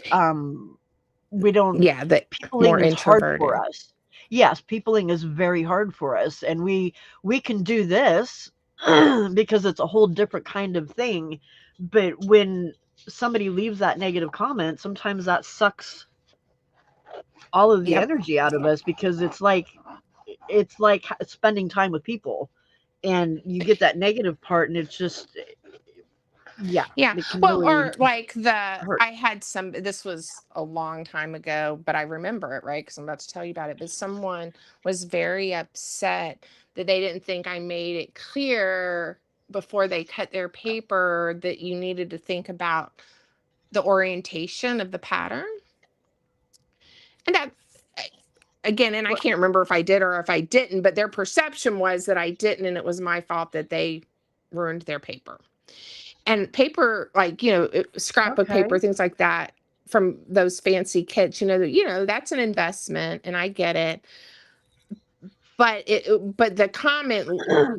we don't Yeah, the more peopling is hard for introverted. us. Yes, peopling is very hard for us, and we can do this because it's a whole different kind of thing. But when somebody leaves that negative comment, sometimes that sucks all of the Yep. energy out of us because it's like spending time with people, and you get that negative part, and it's just Yeah, Yeah. it can Well, really or like hurt. I had this was a long time ago, but I remember it, right? Because I'm about to tell you about it. But someone was very upset that they didn't think I made it clear before they cut their paper that you needed to think about the orientation of the pattern. And that, again, and I What? can't remember if I did or if I didn't, but their perception was that I didn't, and it was my fault that they ruined their paper. And paper, like, scrapbook paper, Okay. things like that from those fancy kits, that's an investment, and I get it. But the comment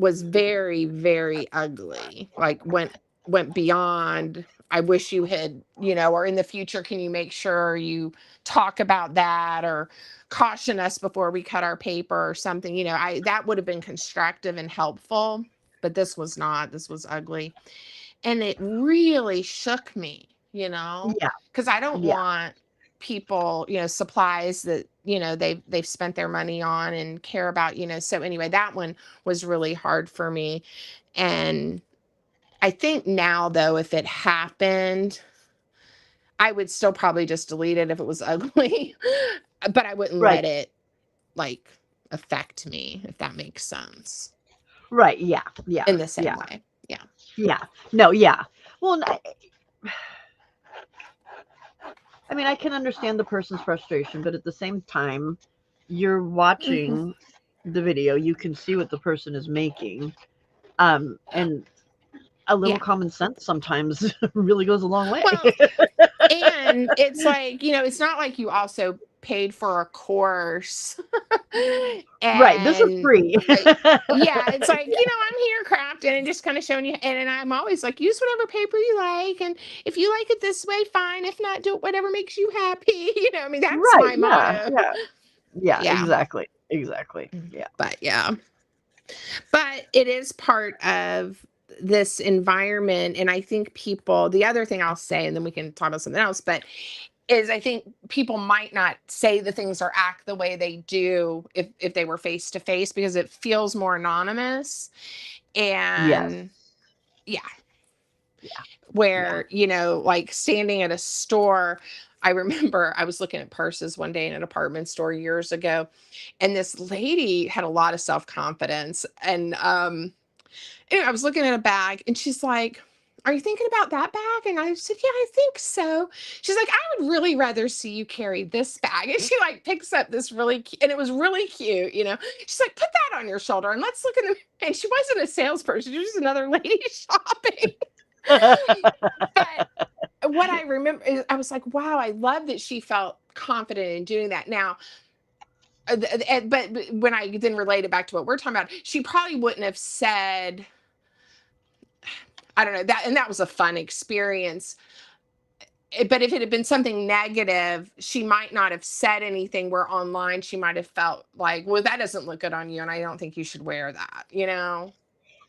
was very, very ugly. Like, went beyond, I wish you had, or in the future, can you make sure you talk about that, or caution us before we cut our paper or something. I that would have been constructive and helpful, but this was not. This was ugly. And it really shook me, Yeah, because I don't yeah, want people, supplies that, they've spent their money on and care about, so anyway, that one was really hard for me. And I think now, though, if it happened, I would still probably just delete it if it was ugly, but I wouldn't right, let it, like, affect me, if that makes sense, right, yeah, yeah, in the same yeah, way. Yeah. yeah. No, yeah. Well, I mean, I can understand the person's frustration, but at the same time, you're Mhm. watching the video, you can see what the person is making, and a little Yeah. common sense sometimes really goes a long way. Well, and it's like, it's not like you also paid for a course. Right, this is And free. I yeah, it's like, I'm here crafting and just kind of showing you, and I'm always like, use whatever paper you like, and if you like it this way, fine. If not, do it whatever makes you happy. I mean, that's Right, my yeah, motto. yeah, yeah, Yeah. exactly, exactly, yeah. But yeah. But it is part of this environment, and I think people, the other thing I'll say, and then we can talk about something else, but is I think people might not say the things or act the way they do if they were face to face, because it feels more anonymous. Yes, And yeah, yeah, yeah. where, like standing at a store, I remember I was looking at purses one day in a department store years ago, and this lady had a lot of self-confidence. And I was looking at a bag, and she's like, "Are you thinking about that bag?" And I said, "Yeah, I think so." She's like, "I would really rather see you carry this bag." And she like picks up this and it was really cute. She's like, "Put that on your shoulder and let's look in the," and she wasn't a salesperson, she was just another lady shopping. But what I remember is I was like, wow, I love that she felt confident in doing that. Now, but when I then relate it back to what we're talking about, she probably wouldn't have said, I don't know, that, and that was a fun experience. But if it had been something negative, she might not have said anything, where online she might have felt like, well, that doesn't look good on you, and I don't think you should wear that.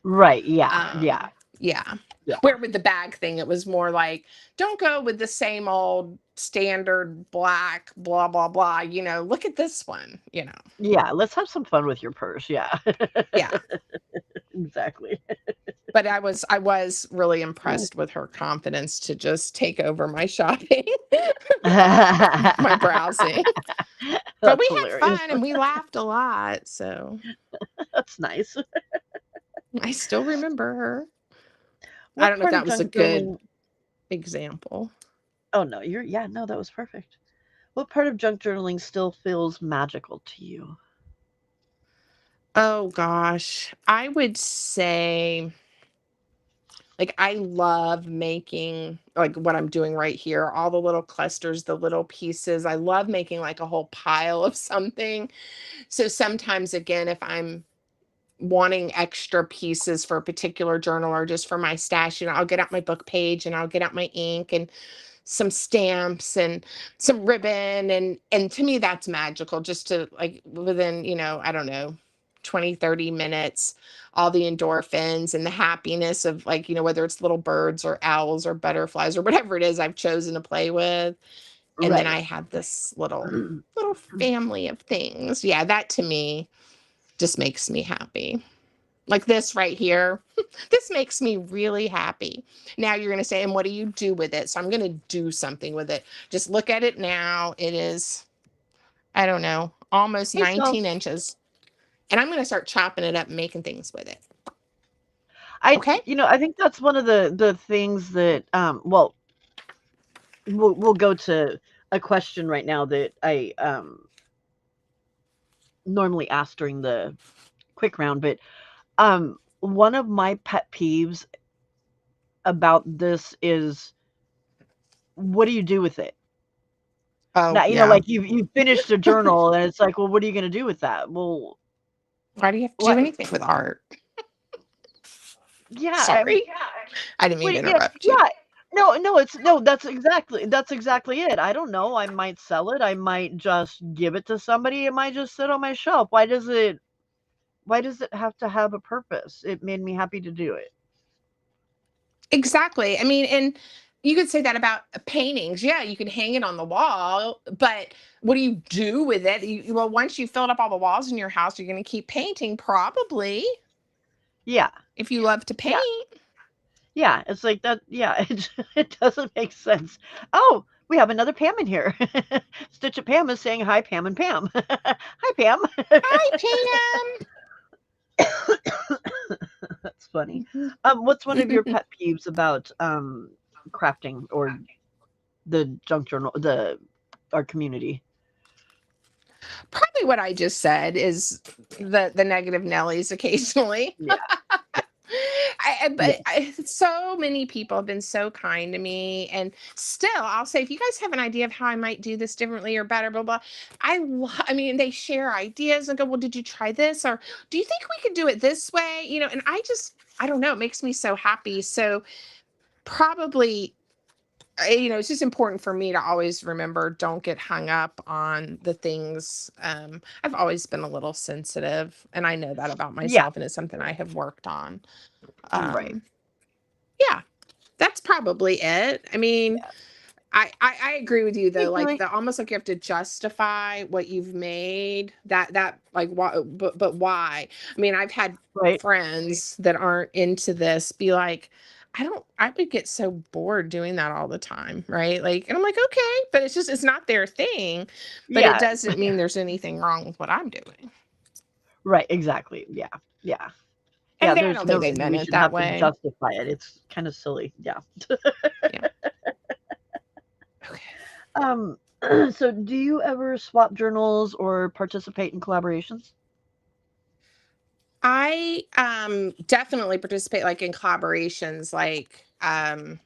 Right, yeah, yeah, Yeah. yeah, Where with the bag thing, it was more like, don't go with the same old standard black, blah, blah, blah. Look at this one. yeah. Let's have some fun with your purse. Yeah, Yeah. exactly. But I was really impressed with her confidence to just take over my shopping, my browsing. But That's we had hilarious. fun and we laughed a lot. So That's nice. I still remember her. I What don't know if part of that was a junk good journaling? example. Oh no, yeah, no, that was perfect. What part of junk journaling still feels magical to you? Oh gosh. I would say, like, I love making, like, what I'm doing right here, all the little clusters, the little pieces. I love making like a whole pile of something. So sometimes, again, if I'm wanting extra pieces for a particular journal or just for my stash, I'll get out my book page and I'll get out my ink and some stamps and some ribbon, and to me that's magical, just to, like, within, I don't know, 20-30 minutes, all the endorphins and the happiness of, like, whether it's little birds or owls or butterflies or whatever it is I've chosen to play with, and then Right. I have this little family of things. Yeah, that to me just makes me happy. Like this right here. This makes me really happy. Now you're going to say, and what do you do with it? So I'm going to do something with it. Just look at it now. It is, I don't know, almost Hey, 19 self. inches. And I'm going to start chopping it up and making things with it. I, Okay. I think that's one of the things that, well, we'll go to a question right now that I normally ask during the quick round, but one of my pet peeves about this is what do you do with it? Oh, Now, yeah. like you've finished a journal and it's like, well, what are you going to do with that? Well, Why do you have to do what? anything with art? Yeah, Sorry. I didn't mean to yeah, interrupt you. yeah. No, no, no. That's exactly it. I don't know. I might sell it. I might just give it to somebody. It might just sit on my shelf. Why does it have to have a purpose? It made me happy to do it. Exactly. I mean, and you could say that about paintings. Yeah, you can hang it on the wall, but what do you do with it? Well, once you filled up all the walls in your house, you're going to keep painting, probably, Yeah, if you love to yeah, paint. yeah. It's like that. Yeah, it doesn't make sense. Oh, we have another Pam in here. Stitch at Pam is saying hi, Pam and Pam. Hi, Pam. Hi, That's funny. Pam. What's one of your pet peeves about crafting or the junk journal, the our community? Probably what I just said is the negative Nellies occasionally. Yeah, But yes, so many people have been so kind to me, and still, I'll say, if you guys have an idea of how I might do this differently or better, blah blah. I mean, they share ideas and go, well, did you try this, or do you think we could do it this way? And I don't know, it makes me so happy. So probably it's just important for me to always remember, don't get hung up on the things. I've always been a little sensitive, and I know that about yeah, myself, and it's something I have worked on. right. um yeah, that's probably it. I mean, Yeah, I agree with you hey, though, like Julie. the almost like you have to justify what you've made, that like why, but why? I mean, I've had Right. friends that aren't into this be like, I would get so bored doing that all the time, right? Like, and I'm like, okay, but it's not their thing, but it Yeah, doesn't mean there's anything wrong with what I'm doing. right. Exactly. Yeah, yeah, And yeah. I There's don't no think they reason meant we it should that have to way. justify it. It's kind of silly. Yeah. Yeah. Okay. Um. So, do you ever swap journals or participate in collaborations? I definitely participate like in collaborations, like I'm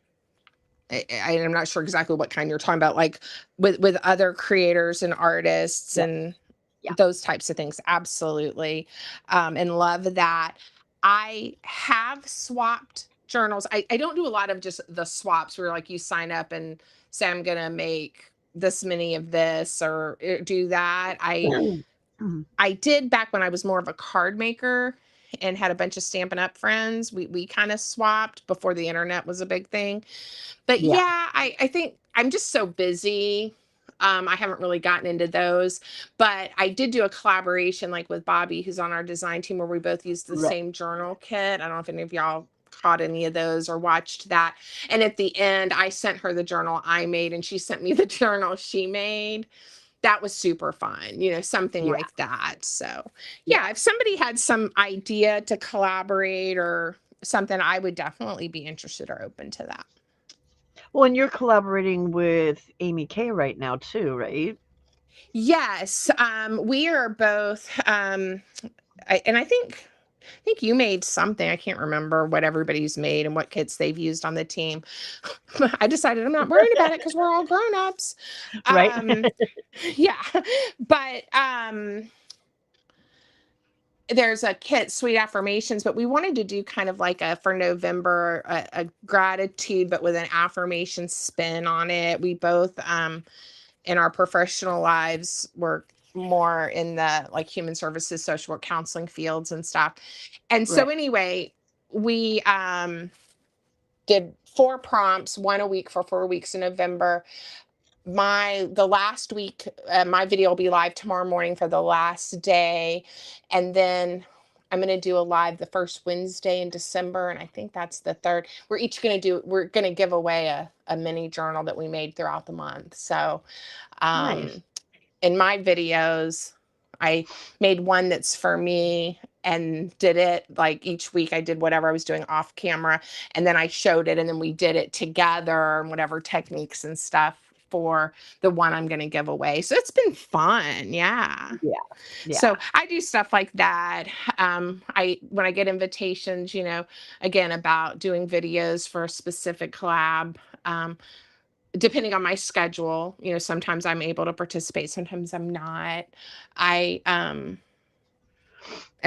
not sure exactly what kind you're talking about, like with other creators and artists Yeah. and Yeah. those types of things. Absolutely. And love that. I have swapped journals. I don't do a lot of just the swaps where like you sign up and say, I'm gonna make this many of this or do that. Mhm. I did back when I was more of a card maker and had a bunch of Stampin' Up! Friends. We kind of swapped before the internet was a big thing. But Yeah. yeah, I think I'm just so busy. I haven't really gotten into those, but I did do a collaboration like with Bobby, who's on our design team, where we both used the Right. same journal kit. I don't know if any of y'all caught any of those or watched that. And at the end, I sent her the journal I made, and she sent me the journal she made. That was super fun, something Yeah. like that. So, Yeah. yeah, if somebody had some idea to collaborate or something, I would definitely be interested or open to that. Well, and you're collaborating with Amy Kay right now too, right? Yes, we are both, and I think you made something. I can't remember what everybody's made and what kits they've used on the team. I decided I'm not worrying about it because we're all grown-ups. Right. Um, yeah, but there's a kit, Sweet Affirmations, but we wanted to do kind of like a for November, a gratitude, but with an affirmation spin on it. We both in our professional lives work more in the like human services, social work, counseling fields and stuff. And so Right. anyway, we did 4 prompts, one a week for 4 weeks in November. The last week, my video will be live tomorrow morning for the last day, and then I'm going to do a live the first Wednesday in December, and I think that's the third. We're going to give away a mini journal that we made throughout the month. So, Nice. um, in my videos, I made one that's for me and did it like each week. I did whatever I was doing off camera, and then I showed it, and then we did it together and whatever techniques and stuff for the one I'm going to give away. So it's been fun. Yeah. Yeah. So Yeah. I do stuff like that. I when I get invitations, again about doing videos for a specific collab. Depending on my schedule, sometimes I'm able to participate, sometimes I'm not. I am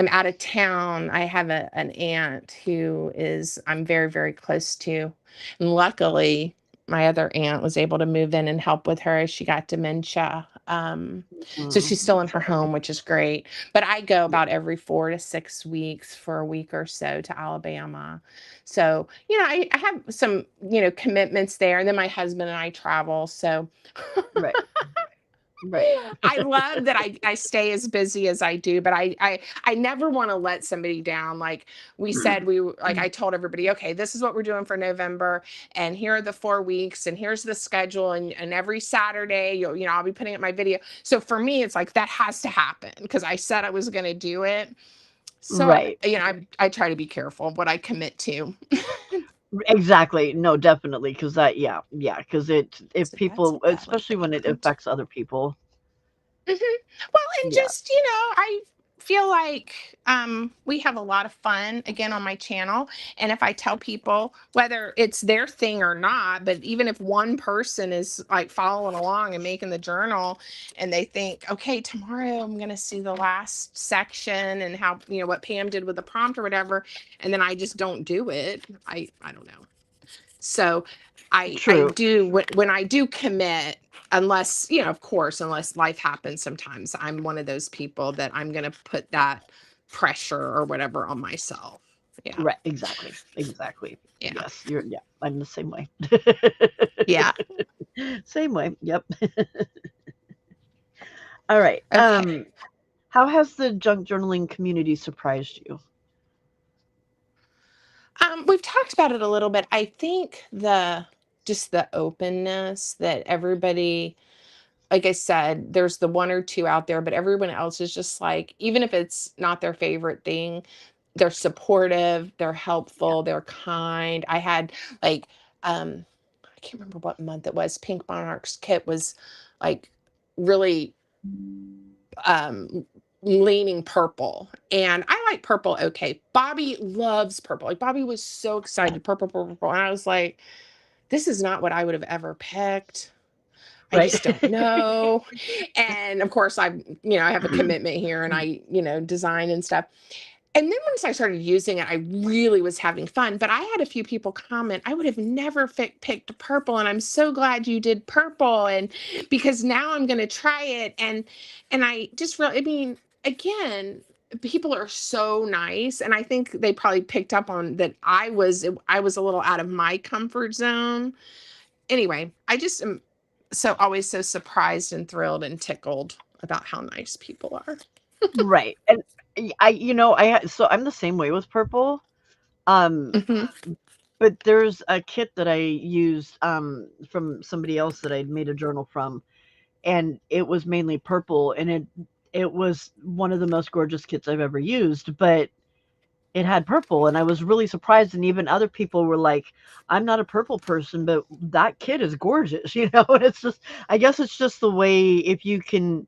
out of town. I have an aunt who is I'm very, very close to. And luckily, my other aunt was able to move in and help with her as she got dementia. So Mm, she's still in her sorry. home, which is great. But I go Yeah. about every 4 to 6 weeks for a week or so to Alabama. So, I have some, commitments there. And then my husband and I travel. So Right. Right. I love that I stay as busy as I do, but I never want to let somebody down. Like we said, I told everybody, okay, this is what we're doing for November, and here are the 4 weeks, and here's the schedule, and every Saturday, I'll be putting up my video. So for me, it's like that has to happen because I said I was going to do it. So Right. I try to be careful of what I commit to. Exactly. No, definitely. Because that, yeah, yeah. Because if So that's people, definitely especially when it important. affects other people, Mhm. Well, and yeah, just, I feel like we have a lot of fun again on my channel. And if I tell people whether it's their thing or not, but even if one person is like following along and making the journal and they think, okay, tomorrow I'm going to see the last section and how, what Pam did with the prompt or whatever, and then I just don't do it. I don't know. So I true. do when I do commit, unless, of course, unless life happens sometimes, I'm one of those people that I'm going to put that pressure or whatever on myself. Yeah. Right. Exactly. Exactly. Yeah. Yes. Yeah. I'm the same way. Yeah. Same way. Yep. All right. Okay. How has the junk journaling community surprised you? We've talked about it a little bit. I think just the openness that everybody, like I said, there's the one or two out there, but everyone else is just like, even if it's not their favorite thing, they're supportive, they're Yeah. helpful, they're kind. I had like, I can't remember what month it was. Pink Monarch's kit was like really um leaning purple, and I like purple. Okay, Bobby loves purple. Like Bobby was so excited, purple, purple, purple, and I was like, this is not what I would have ever picked. I Right. just don't know. And of course, I have a commitment here and I, design and stuff. And then once I started using it, I really was having fun. But I had a few people comment, I would have never picked purple. And I'm so glad you did purple. And because now I'm going to try it. And I just really, I mean, again, people are so nice. And I think they probably picked up on that I was a little out of my comfort zone. Anyway, I just am so always so surprised and thrilled and tickled about how nice people are. Right. And so I'm the same way with purple. Um, Mhm. but there's a kit that I used from somebody else that I'd made a journal from, and it was mainly purple, and it was one of the most gorgeous kits I've ever used, but it had purple, and I was really surprised, and even other people were like, I'm not a purple person, but that kit is gorgeous, and it's just, I guess it's just the way, if you can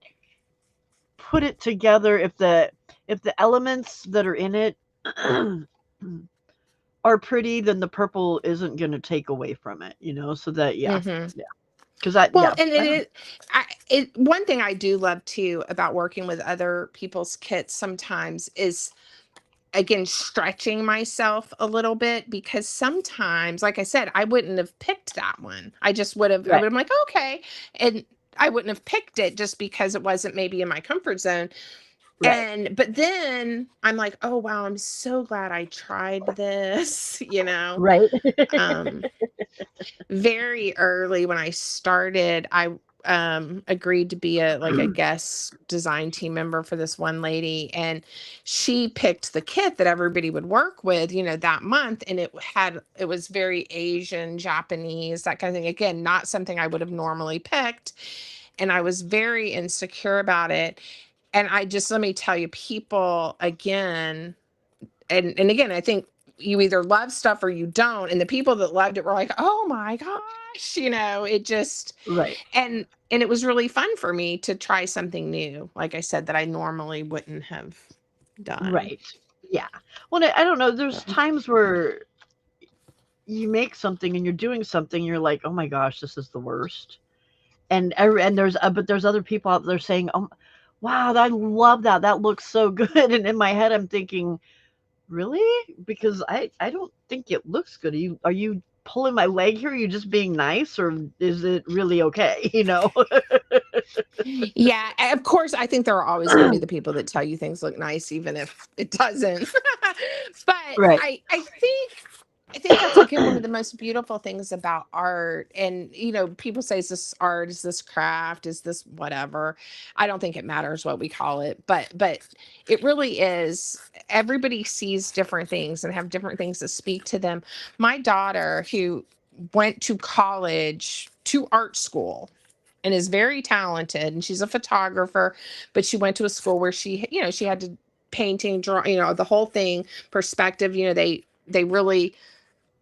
put it together, if the elements that are in it are pretty, then the purple isn't going to take away from it. So that, yeah, Mhm. yeah, because that, Well, yeah, and I don't. one thing I do love too about working with other people's kits sometimes is again stretching myself a little bit, because sometimes, like I said, I wouldn't have picked that one. I would Right, have like, okay. And I wouldn't have picked it just because it wasn't maybe in my comfort zone. right, But then I'm like, oh wow, I'm so glad I tried this, right. Um very early when I started, agreed to be a guest design team member for this one lady, and she picked the kit that everybody would work with, that month, and it was very Asian, Japanese, that kind of thing. Again, not something I would have normally picked, and I was very insecure about it. And let me tell you, people, again, and again, I think you either love stuff or you don't. And the people that loved it were like, "Oh my gosh," it just, Right. and it was really fun for me to try something new, like I said, that I normally wouldn't have done. Right. Yeah. Well, I don't know. There's So, times where you make something and you're doing something, you're like, oh my gosh, this is the worst. And but there's other people out there saying, oh, wow, I love that. That looks so good. And in my head, I'm thinking, really? Because I don't think it looks good. Are you pulling my leg here? Are you just being nice, or is it really okay? yeah, of course, I think there are always going to be the people that tell you things look nice, even if it doesn't. But Right. I think that's, again, one of the most beautiful things about art. And people say, is this art, is this craft, is this whatever? I don't think it matters what we call it, but it really is. Everybody sees different things and have different things that speak to them. My daughter, who went to college, to art school, and is very talented, and she's a photographer, but she went to a school where she had to painting, draw, the whole thing, perspective. They really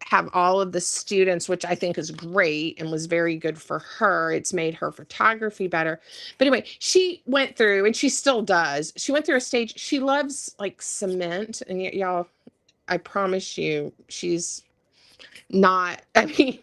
have all of the students, which I think is great and was very good for her. It's made her photography better. But anyway, she went through, and she still does. She went through a stage. She loves like cement, and y'all, I promise you, she's not, I mean,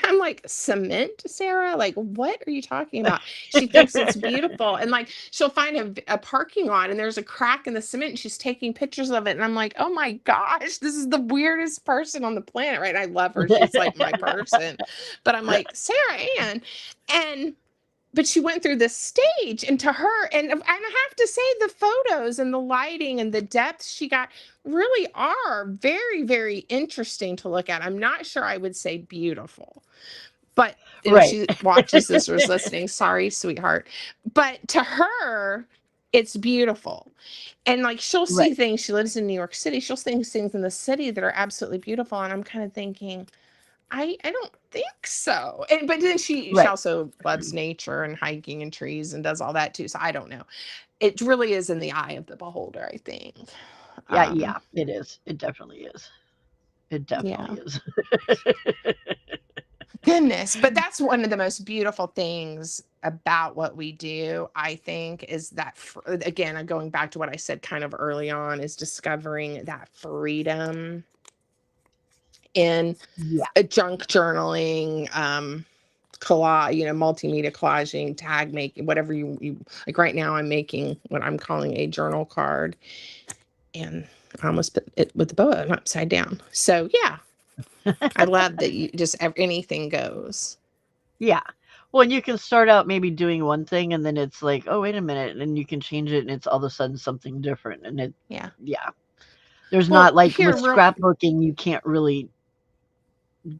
I'm like, cement, Sarah? Like, what are you talking about? She thinks it's beautiful. And like, she'll find a parking lot and there's a crack in the cement and she's taking pictures of it. And I'm like, oh my gosh, this is the weirdest person on the planet, right? I love her. She's like my person. But I'm like, Sarah Ann. And but she went through this stage, and to her, and I have to say, the photos and the lighting and the depth she got really are very, very interesting to look at. I'm not sure I would say beautiful, but and if Right. she watches this or is listening, sorry, sweetheart. But to her, it's beautiful. And like, she'll see Right. things, she lives in New York City, she'll see things in the city that are absolutely beautiful. And I'm kind of thinking, I don't think so. And but then she Right. also loves nature and hiking and trees and does all that too. So I don't know. It really is in the eye of the beholder, I think. Yeah. Um, Yeah. It is. It definitely is. It definitely yeah. is. Goodness. But that's one of the most beautiful things about what we do, I think, is that again, I'm going back to what I said kind of early on, is discovering that freedom in Yeah. a junk journaling, collage, multimedia collaging, tag making, whatever you like. Right now I'm making what I'm calling a journal card, and I almost put it with the bow upside down. So yeah, I love that you just anything goes. Yeah. Well, and you can start out maybe doing one thing and then it's like, oh, wait a minute. And you can change it and it's all of a sudden something different. Yeah. Yeah. There's Well, not like here with real scrapbooking, you can't really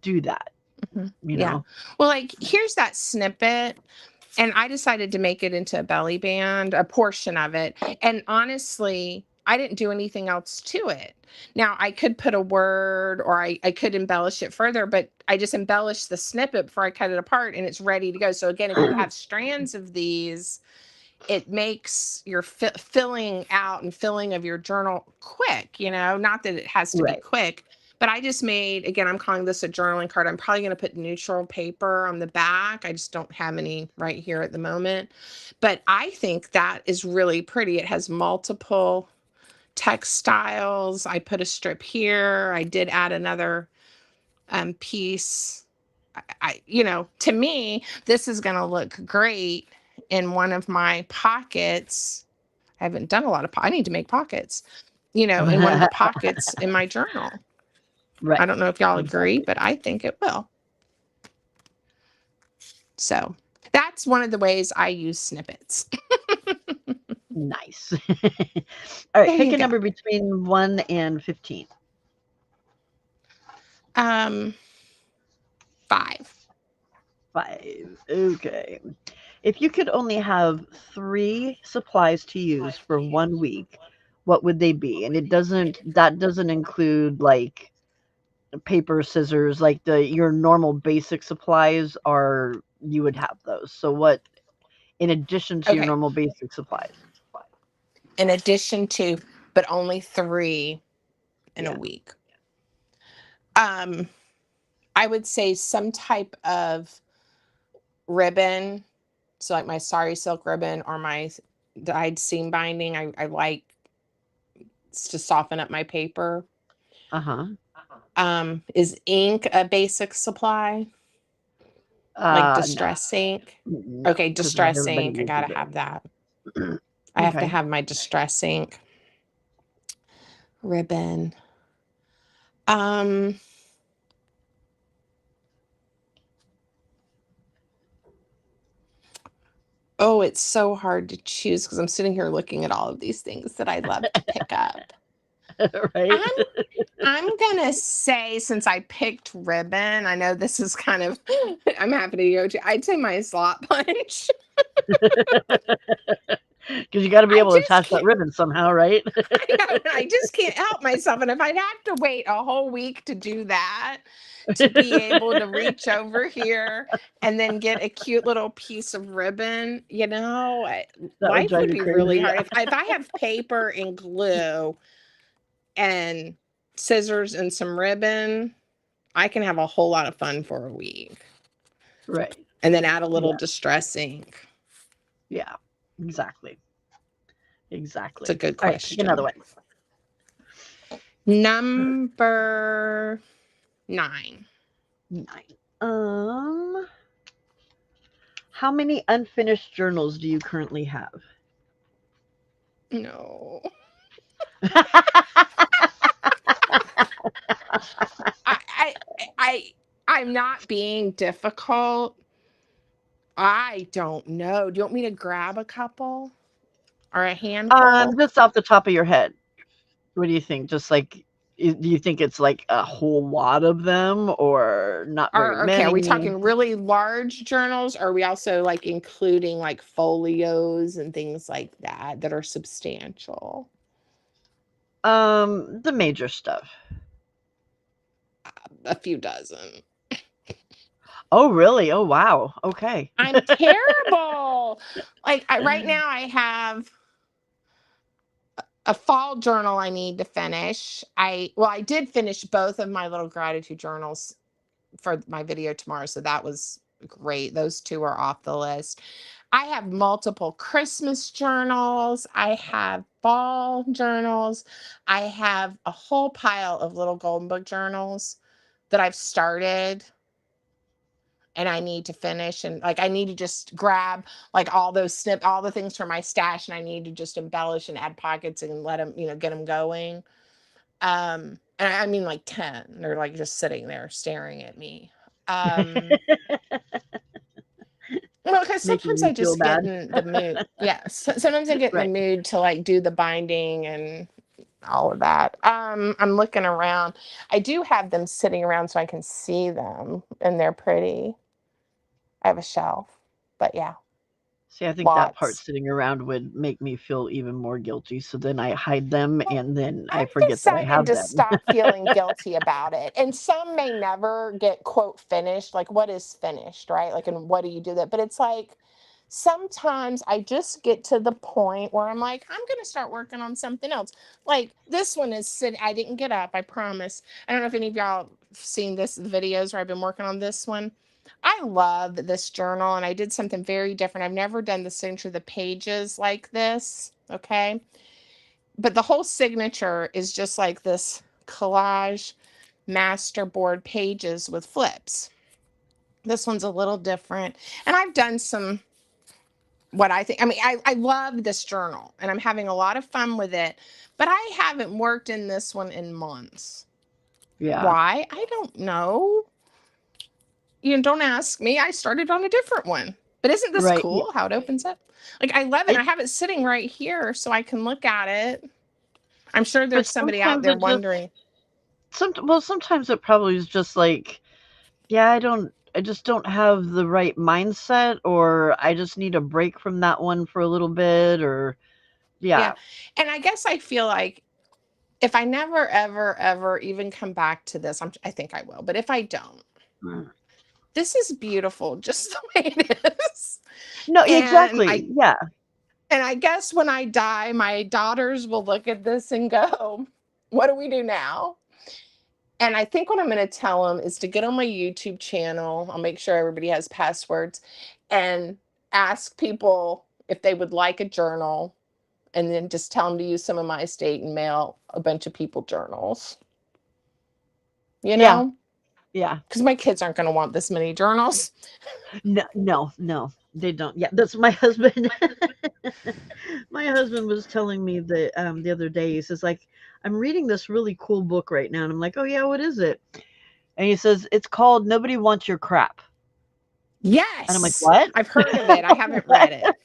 do that, mhm, you yeah. know? Well, like, here's that snippet. And I decided to make it into a belly band, a portion of it. And honestly, I didn't do anything else to it. Now, I could put a word, or I could embellish it further, but I just embellished the snippet before I cut it apart and it's ready to go. So, again, if you have strands of these, it makes your filling out and filling of your journal quick, not that it has to be Right. quick. But I just made, again, I'm calling this a journaling card. I'm probably going to put neutral paper on the back. I just don't have any right here at the moment. But I think that is really pretty. It has multiple textiles. I put a strip here. I did add another piece. To me, this is going to look great in one of my pockets. I haven't done a lot of, I need to make pockets, in one of the pockets in my journal. I Right. don't know if y'all agree, Exactly. but I think it will. So that's one of the ways I use snippets. Nice. All right. There Pick you a go. number between 1 and 15. Um, 5. 5. Okay. If you could only have 3 supplies to use for 1 week, what would they be? And that doesn't include, like, paper, scissors, like, your normal basic supplies are you would have those. So what in addition to your Okay. normal basic supplies? In addition to, but only 3 in a Yeah. week. Um, I would say some type of ribbon. So like my sari silk ribbon or my dyed seam binding. I like to soften up my paper. Uh-huh. Is ink a basic supply? Like No. distress ink? No, Okay, because not distress everybody ink. I will be gotta have that. there. I have to Okay. have my distress ink ribbon. Um, oh, it's so hard to choose because I'm sitting here looking at all of these things that I'd love to pick up. Right? I'm I'm gonna say since I picked ribbon, I know this is kind of I'm happy to go to. I'd say my slot punch. Because you gotta be I able to just attach that can't. ribbon somehow, right? I know, I just can't help myself. And if I'd have to wait a whole week to do that, to be able to reach over here and then get a cute little piece of ribbon, That would life drive would you be really crazy. hard. If I have paper and glue and scissors and some ribbon, I can have a whole lot of fun for a week. Right. And then add a little Yeah. distress ink. Yeah. Exactly. It's a Exactly. good All right, pick another question. one. Number 9. 9. How many unfinished journals do you currently have? No. I I I I'm not being difficult. I don't know. Do you want me to grab a couple or a handful? Just off the top of your head, what do you think? Just like, do you think it's like a whole lot of them or not very Or okay, are we many? talking really large journals? Or are we also like including like folios and things like that that are substantial? The major stuff. A few dozen. Oh, really? Oh, wow. Okay. I'm terrible. Like right now I have a fall journal I need to finish. I did finish both of my little gratitude journals for my video tomorrow, so that was great. Those 2 are off the list. I have multiple Christmas journals. I have fall journals. I have a whole pile of little golden book journals that I've started and I need to finish, and like I need to just grab like all the things from my stash, and I need to just embellish and add pockets and let them, get them going. And I mean like 10. They're like just sitting there staring at me. Um well, because Making sometimes you I feel just get bad. in the mood. Yeah, sometimes I get in the Right. mood to like do the binding and all of that. I'm looking around. I do have them sitting around so I can see them, and they're pretty. I have a shelf, but yeah, See, I think that part lots. sitting around would make me feel even more guilty. So then I hide them Well, and then I I've forget that I decided have to them. stop feeling guilty about it. And some may never get quote finished. Like what is finished, right? Like, and what do you do that? But it's like sometimes I just get to the point where I'm like, I'm gonna start working on something else. Like this one is sitting. I didn't get up. I promise. I don't know if any of y'all have seen the videos where I've been working on this one. I love this journal, and I did something very different. I've never done the signature of the pages like this. Okay, but the whole signature is just like this collage masterboard pages with flips. This one's a little different. And I've done some what I think. I mean, I love this journal and I'm having a lot of fun with it, but I haven't worked in this one in months. Yeah. Why? I don't know. Don't ask me. I started on a different one. But isn't this Right. Yeah. cool how it opens up? Like I love it. I, I have it sitting right here so I can look at it. I'm sure but there's somebody out sometimes there it just wondering. sometimes it probably is just like, yeah, I don't. I just don't have the right mindset, or I just need a break from that one for a little bit, or Yeah. yeah. And I guess I feel like if I never, ever, ever even come back to this, I think I will. But if I don't, Mm. this is beautiful just the way it is. No, And exactly. Yeah. I guess when I die, my daughters will look at this and go, "What do we do now?" And I think what I'm going to tell them is to get on my YouTube channel. I'll make sure everybody has passwords and ask people if they would like a journal, and then just tell them to use some of my estate and mail a bunch of people journals, you Yeah. know? Yeah. Because my kids aren't going to want this many journals. No, no, no, they don't. Yeah, that's my husband. My husband was telling me that the other day, he says, like, I'm reading this really cool book right now. And I'm like, oh, yeah, what is it? And he says, it's called Nobody Wants Your Crap. And I'm like, Yes, what? I've heard of it. I haven't read it.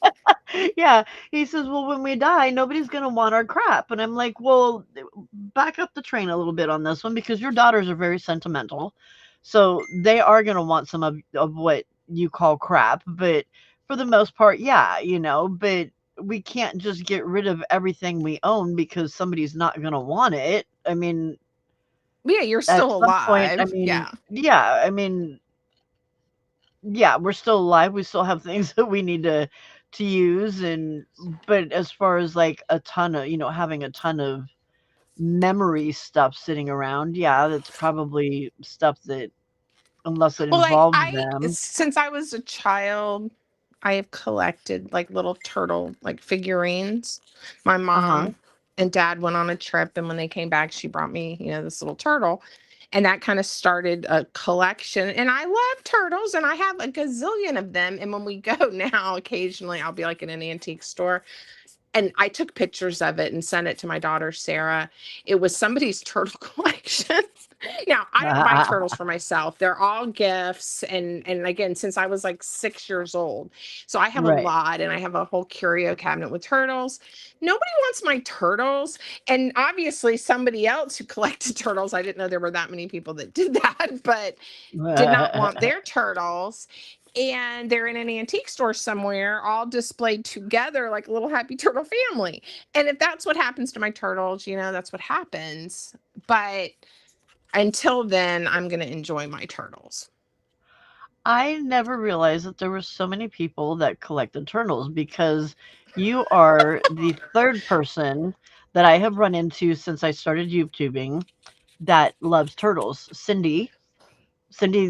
Yeah. He says, well, when we die, nobody's going to want our crap. And I'm like, well, back up the train a little bit on this one because your daughters are very sentimental. So they are going to want some of what you call crap. But for the most part, yeah, but we can't just get rid of everything we own because somebody's not going to want it. I mean, Yeah, you're at still some point, alive. Yeah. yeah, I mean, yeah, we're still alive. We still have things that we need to use, and but as far as like a ton of, having a ton of memory stuff sitting around, yeah, that's probably stuff that unless it Well, like involves them. since I was a child, I have collected like little turtle like figurines. My Uh-huh. mom and dad went on a trip, and when they came back, she brought me, this little turtle. And that kind of started a collection. And I love turtles, and I have a gazillion of them. And when we go now, occasionally I'll be like in an antique store, and I took pictures of it and sent it to my daughter Sarah. It was somebody's turtle collection. Now, I don't buy turtles for myself. They're all gifts, and again, since I was like 6 years old. So I have a Right. lot, and I have a whole curio cabinet with turtles. Nobody wants my turtles, and obviously somebody else who collected turtles, I didn't know there were that many people that did that, but did not want their turtles. And they're in an antique store somewhere, all displayed together like a little happy turtle family. And if that's what happens to my turtles, that's what happens. But until then, I'm going to enjoy my turtles. I never realized that there were so many people that collected turtles because you are the third person that I have run into since I started YouTubing that loves turtles. Cindy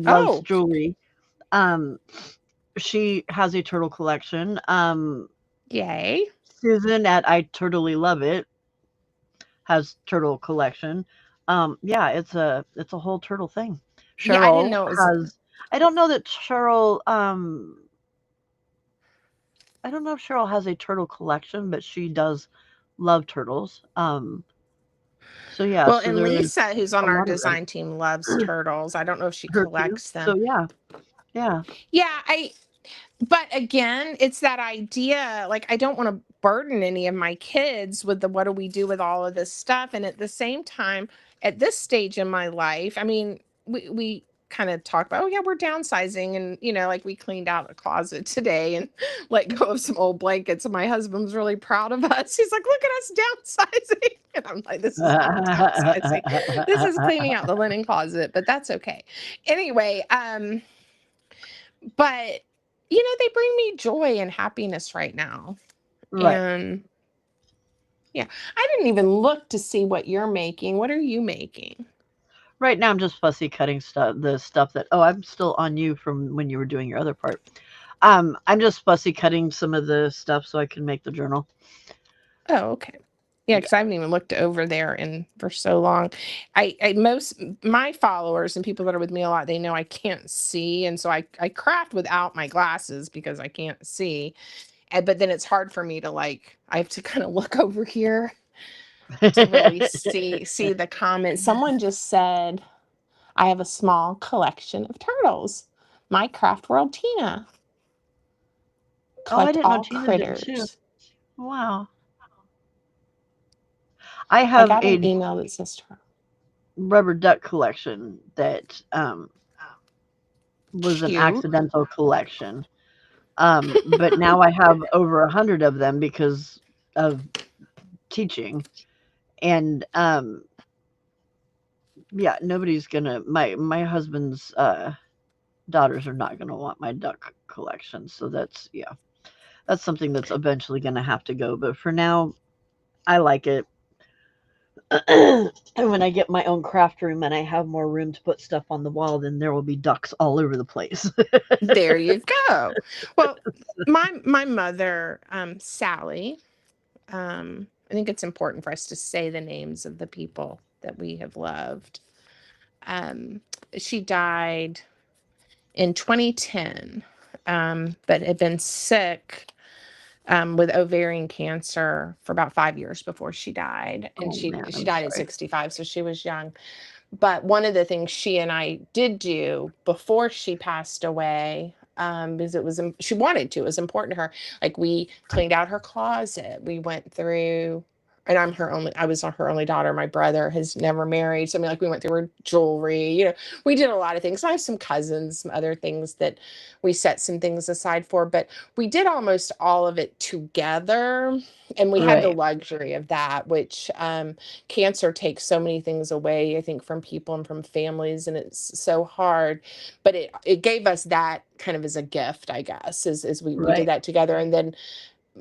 loves Oh, jewelry. Um, she has a turtle collection. yay. Susan at I Totally Love It has turtle collection. Yeah, it's a whole turtle thing. Yeah, I didn't Cheryl know it was. has. I don't know that Cheryl. I don't know if Cheryl has a turtle collection, but she does love turtles. So yeah, Well, so and there is Lisa, who's a on our lot of that. design team, loves turtles. I don't know if she Her too. collects So them. yeah, yeah, Yeah, but again, it's that idea, like, I don't wanna burden any of my kids with the what do we do with all of this stuff, and at the same time, at this stage in my life, I mean, we kinda talk about, "Oh, yeah, we're downsizing," and, like, we cleaned out a closet today and let go of some old blankets, and my husband was really proud of us. He's like, "Look at us downsizing," and I'm like, "This is not downsizing. This is cleaning out the linen closet," but that's okay. Anyway, but, they bring me joy and happiness right now. right. And yeah, I didn't even look to see what you're making. What are you making? Right now, I'm just fussy cutting stuff. The stuff that I'm still on you from when you were doing your other part. I'm just fussy cutting some of the stuff so I can make the journal. Oh, okay. Yeah, Yeah. because I haven't even looked over there in for so long. I most my followers and people that are with me a lot, they know I can't see, and so I craft without my glasses because I can't see. But then it's hard for me to like. I have to kind of look over here to really see the comments. Someone just said I have a small collection of turtles. My craft world Tina. Oh, I Collect didn't know all Tina did too. critters. Wow. I I have got an a email that says turtle. rubber duck collection that was an Cute. accidental collection. But now I have over 100 of them because of teaching. And yeah, nobody's gonna my husband's daughters are not gonna want my duck collection. So that's yeah. That's something that's eventually gonna have to go. But for now, I like it. And when I get my own craft room and I have more room to put stuff on the wall, then there will be ducks all over the place. There you go. Well, my mother, Sally, I think it's important for us to say the names of the people that we have loved. Um, she died in 2010, but had been sick with ovarian cancer for about 5 years before she died, and Oh she man, she I'm died at sorry. 65, so she was young. But one of the things she and I did do before she passed away, because she wanted to, it was important to her. Like, we cleaned out her closet. We went through, and I was her only daughter. My brother has never married. So I mean, like, we went through her jewelry, we did a lot of things. I have some cousins, some other things that we set some things aside for, but we did almost all of it together. And we had the Right, luxury of that, which, cancer takes so many things away, I think, from people and from families, and it's so hard. But it gave us that kind of as a gift, I guess, as we did right, that together. And then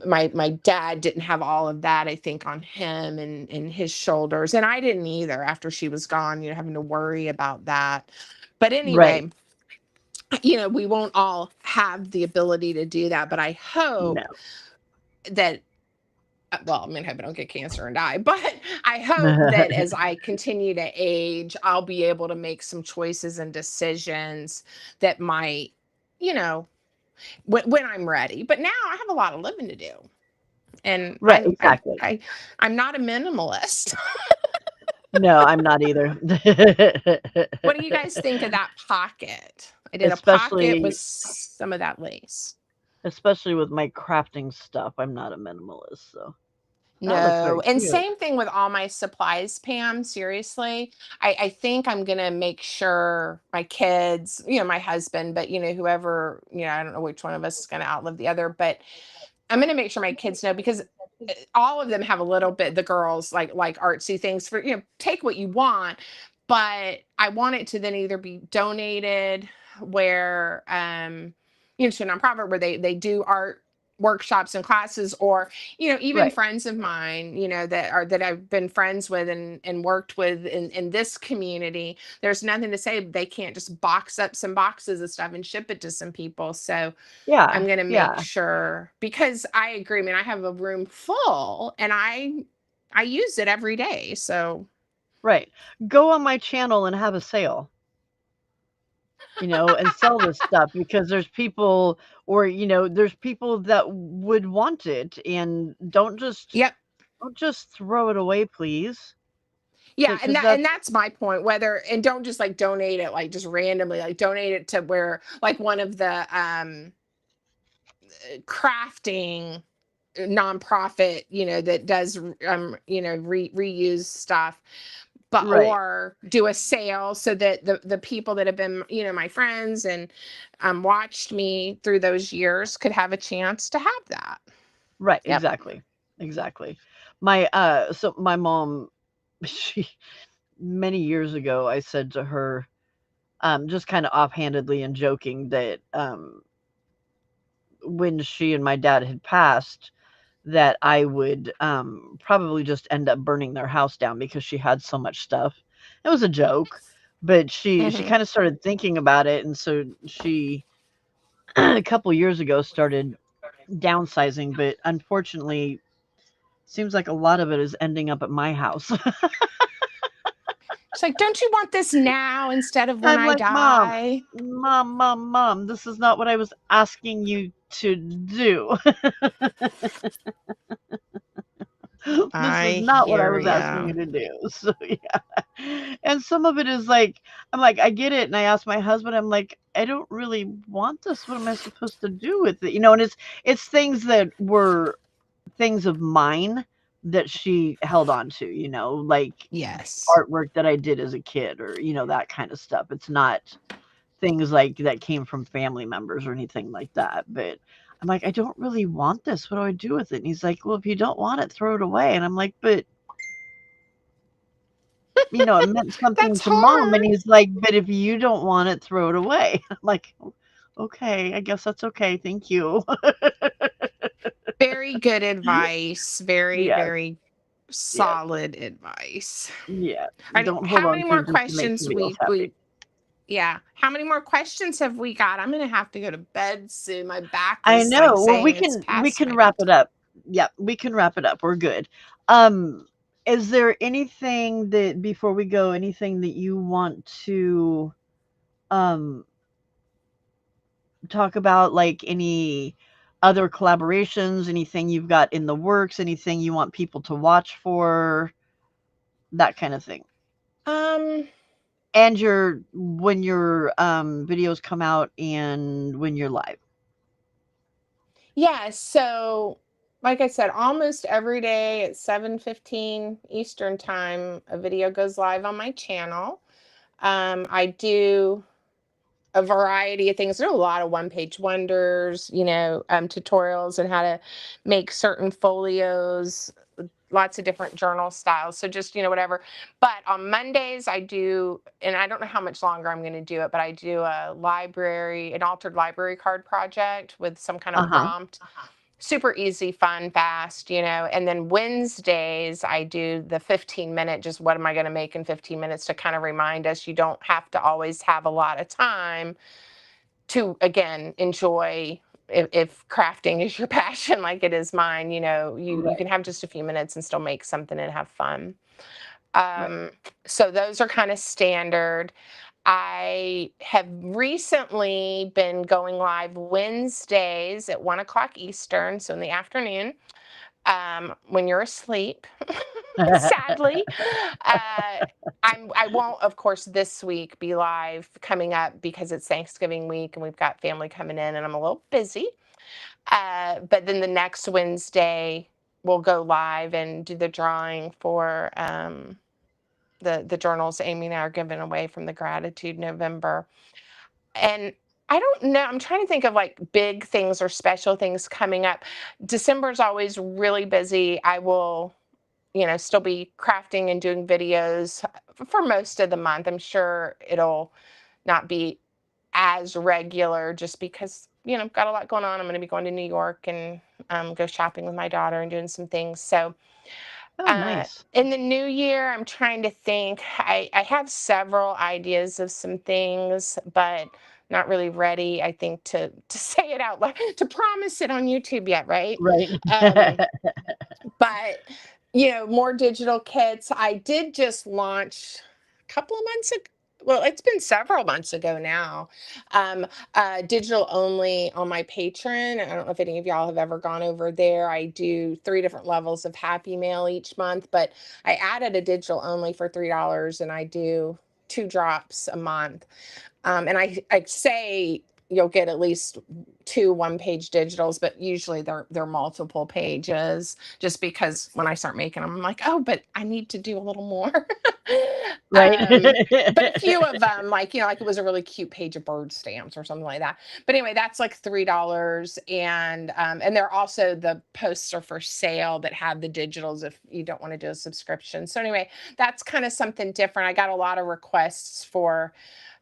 my dad didn't have all of that, I think, on him and his shoulders. And I didn't either after she was gone, having to worry about that. But right. anyway, we won't all have the ability to do that. But I No. hope that, well, I mean, I hope I don't get cancer and die, but I hope that as I continue to age, I'll be able to make some choices and decisions that might, you know, when I'm ready. But now I have a lot of living to do, and Right, exactly. I'm not a minimalist. No, I'm not either. What do you guys think of that pocket? I did a pocket with Especially some of that lace. especially with my crafting stuff, I'm not a minimalist, so that looks No. very And cute. same thing with all my supplies, Pam. Seriously. I think I'm gonna make sure my kids, my husband, but whoever, I don't know which one of us is gonna outlive the other, but I'm gonna make sure my kids know, because all of them have a little bit, the girls like artsy things, for take what you want, but I want it to then either be donated where, to a nonprofit where they do art workshops and classes, or even Right. friends of mine, that I've been friends with and worked with in this community. There's nothing to say they can't just box up some boxes of stuff and ship it to some people. So I'm Yeah, going to make yeah, sure, because I agree. I mean, I have a room full and I use it every day. So, right. Go on my channel and have a sale, and sell this stuff because there's people or, there's people that would want it and yep. don't just throw it away, please. Yeah, and Because that's that's my point. Whether, and don't just like donate it like just randomly, like donate it to where, like, one of the crafting nonprofit, that does reuse stuff, but right, or do a sale so that the people that have been, my friends and watched me through those years could have a chance to have that. right, Yep. exactly, exactly. So my mom, she many years ago, I said to her, just kind of offhandedly and joking that when she and my dad had passed, that I would probably just end up burning their house down because she had so much stuff. It was a joke, but she Hmm. kind of started thinking about it, and so she a couple years ago started downsizing. But unfortunately, seems like a lot of it is ending up at my house. It's like, don't you want this now instead of when I'm I like, Mom, die? Mom, this is not what I was asking you to do. This is I not what I hear was asking ya. you to do. So yeah. And some of it is like, I'm like, I get it. And I asked my husband, I'm like, I don't really want this. What am I supposed to do with it? And it's things that were things of mine that she held on to, like Yes. artwork that I did as a kid or, that kind of stuff. It's not things like that came from family members or anything like that. But I'm like, I don't really want this. What do I do with it? And he's like, well, if you don't want it, throw it away. And I'm like, but it meant something That's to mom. hard. And he's like, but if you don't want it, throw it away. I'm like, okay, I guess that's okay. Thank you. Very good advice. Very, Yes, very yes, solid advice. yeah. All right, Don't hold how on many to more it just to make questions somebody else we happy. yeah, how many more questions have we got? I'm gonna have to go to bed soon. My back I is like know. Well, we saying it's can we past can my wrap it bedtime. up. Yep, we can wrap it up. We're good. Um, is there anything that before we go, anything that you want to um talk about, like any other collaborations, anything you've got in the works, anything you want people to watch for, that kind of thing. Um, And your when your videos come out and when you're live. yeah, so like I said, almost every day at 7:15 Eastern time, a video goes live on my channel. I do a variety of things. There are a lot of one page wonders, tutorials on how to make certain folios, lots of different journal styles. So just, whatever. But on Mondays, I do, and I don't know how much longer I'm going to do it, but I do an altered library card project with some kind of Uh-huh. prompt. Super easy, fun, fast, and then Wednesdays I do the 15-minute, just what am I going to make in 15 minutes, to kind of remind us you don't have to always have a lot of time to, again, enjoy. If crafting is your passion like it is mine, you Right. can have just a few minutes and still make something and have fun. Right. um, so those are kind of standard. I have recently been going live Wednesdays at 1 o'clock Eastern, so in the afternoon, when you're asleep. Sadly, uh, I won't, of course, this week be live coming up because it's Thanksgiving week and we've got family coming in and I'm a little busy. But then the next Wednesday we'll go live and do the drawing for the journals Amy and I are giving away from the Gratitude November. And I don't know, I'm trying to think of like big things or special things coming up. December is always really busy. I will, still be crafting and doing videos for most of the month. I'm sure it'll not be as regular just because, I've got a lot going on. I'm going to be going to New York and go shopping with my daughter and doing some things. So Oh, nice. in the new year, I'm trying to think. I have several ideas of some things, but not really ready, I think, to say it out loud, to promise it on YouTube yet, right? Right. Um, but more digital kits. I did just launch a couple of months ago. Well, it's been several months ago now. Um, Digital only on my Patreon. I don't know if any of y'all have ever gone over there. I do 3 different levels of Happy Mail each month, but I added a digital only for $3, and I do 2 drops a month. And I say you'll get at least 2 one-page digitals, but usually they're multiple pages. Just because when I start making them, I'm like, oh, but I need to do a little more. Right. But a few of them, like like it was a really cute page of bird stamps or something like that. But anyway, that's like $3, and they're also, the posts are for sale that have the digitals if you don't want to do a subscription. So anyway, that's kind of something different. I got a lot of requests for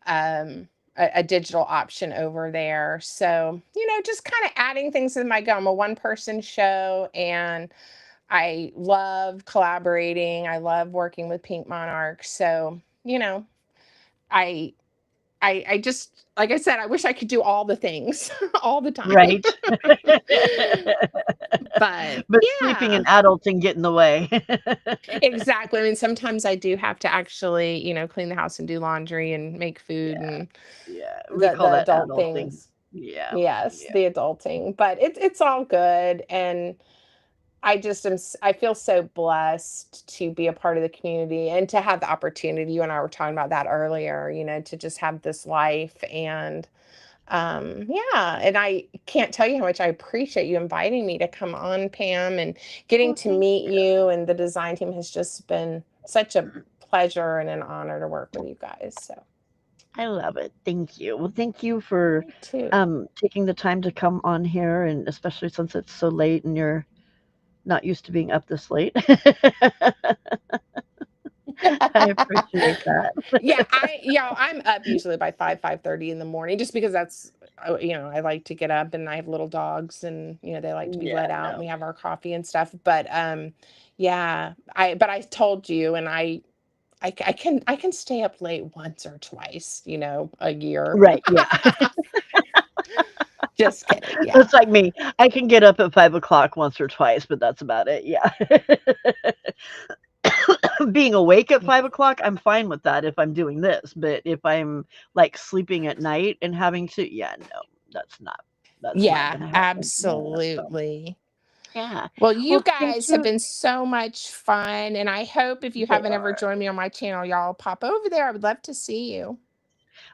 a digital option over there. So, just kind of adding things in my go. I'm a one person show and I love collaborating. I love working with Pink Monarch. So, I I just, like I said, I wish I could do all the things all the time. Right. But But sleeping yeah. and adulting get in the way. Exactly. I mean, sometimes I do have to actually, clean the house and do laundry and make food Yeah, and yeah, we the call the that adult adulting. things. Yeah, Yes, yeah. the adulting, but it's all good, and I feel so blessed to be a part of the community and to have the opportunity. You and I were talking about that earlier, to just have this life. And yeah, and I can't tell you how much I appreciate you inviting me to come on, Pam, and getting Well, to thank meet you. you, and the design team has just been such a pleasure and an honor to work with you guys. So I love it. Thank you. Well, thank you for Me too. taking the time to come on here, and especially since it's so late and you're not used to being up this late. I appreciate that. Yeah, I'm up usually by 5:30 in the morning just because that's I like to get up and I have little dogs and they like to be Yeah, let out and no. we have our coffee and stuff. But yeah, I told you and I can stay up late once or twice, a year. Right, yeah. Just kidding. Yeah. That's like me. I can get up at 5 o'clock once or twice, but that's about it. Yeah. Being awake at 5 o'clock, I'm fine with that if I'm doing this. But if I'm like sleeping at night and having to, yeah, no, that's not Yeah, gonna happen. Yeah. So absolutely. yeah. Well, you Well, thank guys have you. been so much fun, and I hope if you They haven't ever are. joined me on my channel, y'all pop over there. I would love to see you.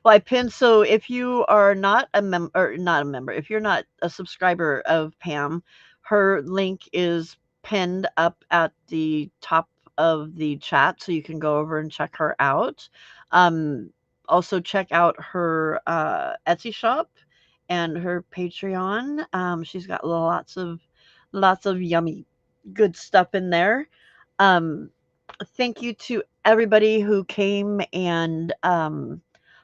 Well, I pinned so if you are not a or not a member, if you're not a subscriber of Pam, her link is pinned up at the top of the chat, so you can go over and check her out. Um, Also check out her Etsy shop and her Patreon. She's got lots of yummy good stuff in there. Um, Thank you to everybody who came and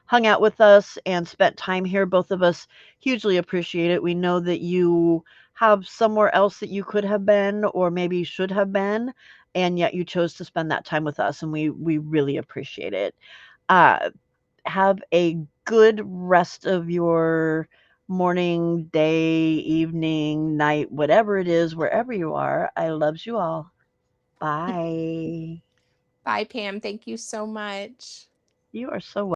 hung out with us and spent time here. Both of us hugely appreciate it. We know that you have somewhere else that you could have been or maybe should have been, and yet you chose to spend that time with us, and we really appreciate it. Uh, have a good rest of your morning, day, evening, night, whatever it is, wherever you are. I loves you all. Bye. Bye, Pam. Thank you so much. You are so